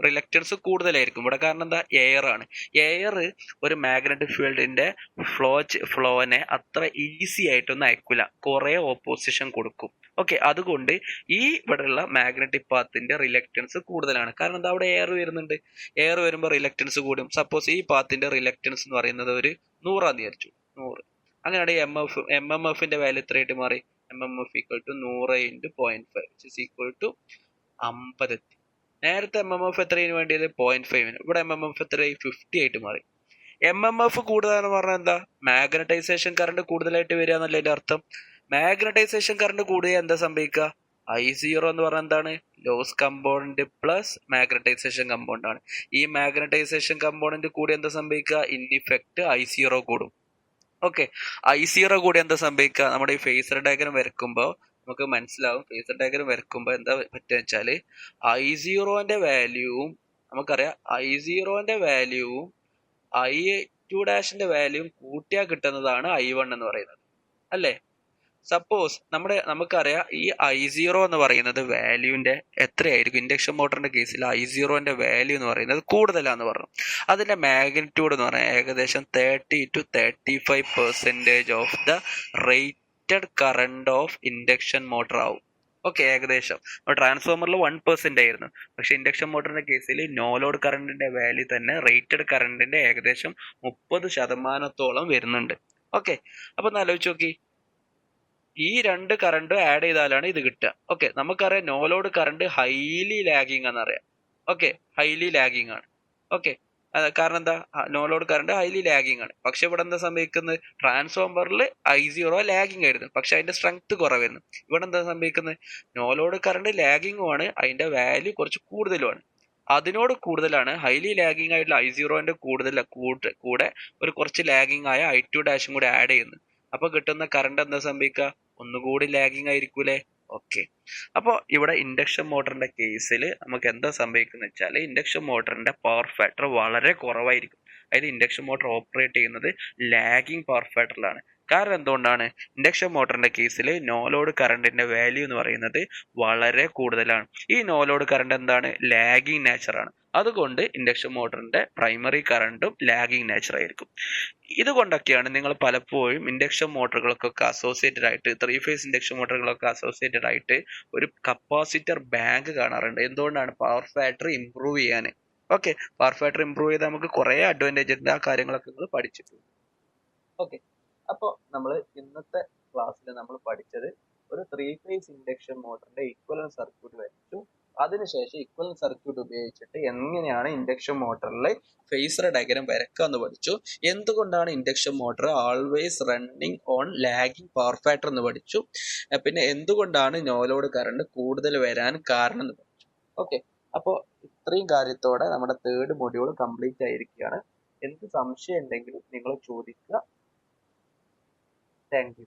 റിലക്റ്റൻസ് കൂടുതലായിരിക്കും ഇവിടെ. കാരണം എന്താ? എയർ ആണ്. എയർ ഒരു മാഗ്നറ്റിക് ഫീൽഡിന്റെ ഫ്ലോനെ അത്ര ഈസി ആയിട്ടൊന്നും അയക്കില്ല, കുറെ ഓപ്പോസിഷൻ കൊടുക്കും. ഓക്കെ, അതുകൊണ്ട് ഈ ഇവിടെയുള്ള മാഗ്നറ്റിക് പാത്തിന്റെ റിലക്റ്റൻസ് കൂടുതലാണ്. കാരണം എന്താ? അവിടെ എയർ വരുന്നുണ്ട്. എയർ വരുമ്പോൾ റിലക്റ്റൻസ് കൂടും. സപ്പോസ് ഈ പാത്തിന്റെ റിലക്റ്റൻസ് എന്ന് പറയുന്നത് ഒരു 100 ആണെന്ന് വിചാരിച്ചു, 100. അങ്ങനെയാണെങ്കിൽ MMFന്റെ വാല്യൂ എത്രയായിട്ട് മാറി? MMF equal to 100 into 0.5 which is equal to 50. നേരത്തെ MMF എത്രയാണ് വേണ്ടിയത്? 0.5. ഇവിടെ MMF എത്രയായി? 50 ആയിട്ട് മാറി. MMF കൂടുതലെന്ന് പറഞ്ഞാൽ എന്താ? മാഗ്നറ്റൈസേഷൻ കറണ്ട് കൂടുതലായിട്ട് വരിക എന്നല്ലേ അതിന്റെ അർത്ഥം. മാഗ്നറ്റൈസേഷൻ കറണ്ട് കൂടുക എന്താ സംഭവിക്കുക? I0 എന്ന് പറഞ്ഞാൽ എന്താണ്? Loss component plus magnetization component ആണ്. ഈ മാഗ്നറ്റൈസേഷൻ കമ്പോണന്റ് കൂടി എന്താ സംഭവിക്കുക? ഇൻ ഇഫക്റ്റ് I0 കൂടും. ഓക്കെ, I0 കൂടി എന്താ സംഭവിക്കുക? നമ്മുടെ ഈ ഫേസർ ഡയഗ്രം വരക്കുമ്പോൾ നമുക്ക് മനസ്സിലാവും. ഫേസർ ഡയഗ്രം വരക്കുമ്പോൾ എന്താ പറ്റുക വെച്ചാല് I0ന്റെ വാല്യൂവും നമുക്കറിയാം, I0ന്റെ വാല്യൂവും I2' വാല്യൂവും കൂട്ടിയാൽ കിട്ടുന്നതാണ് I1 എന്ന് പറയുന്നത്, അല്ലേ? സപ്പോസ് നമുക്കറിയാം ഈ I0 എന്ന് പറയുന്നത് വാല്യൂവിന്റെ എത്രയായിരിക്കും? ഇൻഡക്ഷൻ മോട്ടറിന്റെ കേസിൽ I0ന്റെ വാല്യൂ എന്ന് പറയുന്നത് കൂടുതലാന്ന് പറഞ്ഞു. അതിന്റെ മാഗ്നിറ്റ്യൂഡ് എന്ന് പറഞ്ഞാൽ ഏകദേശം 30 to 35% of the rated current of induction motor ആവും. ഓക്കെ, ഏകദേശം. ട്രാൻസ്ഫോമറിൽ 1% ആയിരുന്നു, പക്ഷെ ഇൻഡക്ഷൻ മോട്ടറിന്റെ കേസിൽ നോ ലോഡ് കറണ്ടിന്റെ വാല്യൂ തന്നെ റേറ്റഡ് കറണ്ടിന്റെ ഏകദേശം 30% വരുന്നുണ്ട്. ഓക്കെ, അപ്പൊ ഒന്ന് ആലോചിച്ച് നോക്കി, ഈ രണ്ട് കറണ്ട് ആഡ് ചെയ്താലാണ് ഇത് കിട്ടുക. ഓക്കെ, നമുക്കറിയാം no load current highly lagging എന്നറിയാം. ഓക്കെ, ഹൈലി ലാഗിങ് ആണ്. ഓക്കെ, കാരണം എന്താ? No load current highly lagging ആണ്. പക്ഷെ ഇവിടെ എന്താ സംഭവിക്കുന്നത്? ട്രാൻസ്ഫോമറിൽ I0 ലാഗിങ് ആയിരുന്നു, പക്ഷെ അതിന്റെ സ്ട്രെങ്ത് കുറവായിരുന്നു. ഇവിടെ എന്താ സംഭവിക്കുന്നത്? നോ ലോഡ് കറണ്ട് ലാഗിങ്ങും ആണ്, അതിന്റെ വാല്യൂ കുറച്ച് കൂടുതലുമാണ്. അതിനോട് കൂടുതലാണ് ഹൈലി ലാഗിങ് ആയിട്ടുള്ള I0ന്റെ കൂടെ ഒരു കുറച്ച് ലാഗിങ് ആയ I2' കൂടെ ആഡ് ചെയ്യുന്നു. അപ്പൊ കിട്ടുന്ന കറണ്ട് എന്താ സംഭവിക്കുക? ഒന്നുകൂടി ലാഗിങ് ആയിരിക്കൂലേ? ഓക്കെ, അപ്പോൾ ഇവിടെ ഇൻഡക്ഷൻ മോട്ടറിന്റെ കേസിൽ നമുക്ക് എന്താ സംഭവിക്കുന്നത് വെച്ചാൽ ഇൻഡക്ഷൻ മോട്ടറിന്റെ പവർ ഫാക്ടർ വളരെ കുറവായിരിക്കും. അതായത് ഇൻഡക്ഷൻ മോട്ടോർ ഓപ്പറേറ്റ് ചെയ്യുന്നത് ലാഗിങ് പവർ ഫാക്ടറിലാണ്. കാരണം എന്തുകൊണ്ടാണ്? ഇൻഡക്ഷൻ മോട്ടറിന്റെ കേസിൽ നോ ലോഡ് കറണ്ടിന്റെ വാല്യൂ എന്ന് പറയുന്നത് വളരെ കൂടുതലാണ്. ഈ നോ ലോഡ് കറണ്ട് എന്താണ്? ലാഗിങ് നേച്ചറാണ്. അതുകൊണ്ട് ഇൻഡക്ഷൻ മോട്ടറിന്റെ പ്രൈമറി കറണ്ടും ലാഗിങ് നേച്ചർ ആയിരിക്കും. ഇതുകൊണ്ടൊക്കെയാണ് നിങ്ങൾ പലപ്പോഴും ഇൻഡക്ഷൻ മോട്ടറുകൾക്കൊക്കെ അസോസിയേറ്റഡ് ആയിട്ട്, 3 ഫേസ് ഇൻഡക്ഷൻ മോട്ടറുകളൊക്കെ അസോസിയേറ്റഡ് ആയിട്ട് ഒരു കപ്പാസിറ്റർ ബാങ്ക് കാണാറുണ്ട്. എന്തുകൊണ്ടാണ്? പവർ ഫാക്ടർ ഇംപ്രൂവ് ചെയ്യാൻ. ഓക്കെ, പവർ ഫാക്ടർ ഇംപ്രൂവ് ചെയ്താൽ നമുക്ക് കുറേ അഡ്വാൻറ്റേജ് ഉണ്ട്. ആ കാര്യങ്ങളൊക്കെ നിങ്ങൾ പഠിച്ചിട്ടുണ്ട്. ഓക്കെ, അപ്പോൾ നമ്മൾ ഇന്നത്തെ ക്ലാസ്സിൽ നമ്മൾ പഠിച്ചത് ഒരു 3 ഫേസ് ഇൻഡക്ഷൻ മോട്ടറിന്റെ ഇക്വലന്റ് സർക്യൂട്ട് വരച്ചു. അതിനുശേഷം ഇക്വലന്റ് സർക്യൂട്ട് ഉപയോഗിച്ചിട്ട് എങ്ങനെയാണ് ഇൻഡക്ഷൻ മോട്ടറിലെ ഫേസർ ഡയഗ്രം വരക്കുക എന്ന് പഠിച്ചു. എന്തുകൊണ്ടാണ് induction motor always running on lagging power factor എന്ന് പഠിച്ചു. പിന്നെ എന്തുകൊണ്ടാണ് നോ ലോഡ് കറണ്ട് കൂടുതൽ വരാൻ കാരണം എന്ന് പഠിച്ചു. ഓക്കെ, അപ്പോൾ ഇത്രയും കാര്യത്തോടെ നമ്മുടെ 3rd മൊഡ്യൂൾ കംപ്ലീറ്റ് ആയിരിക്കുകയാണ്. എന്ത് സംശയം ഉണ്ടെങ്കിലും നിങ്ങൾ ചോദിക്കുക. Thank you.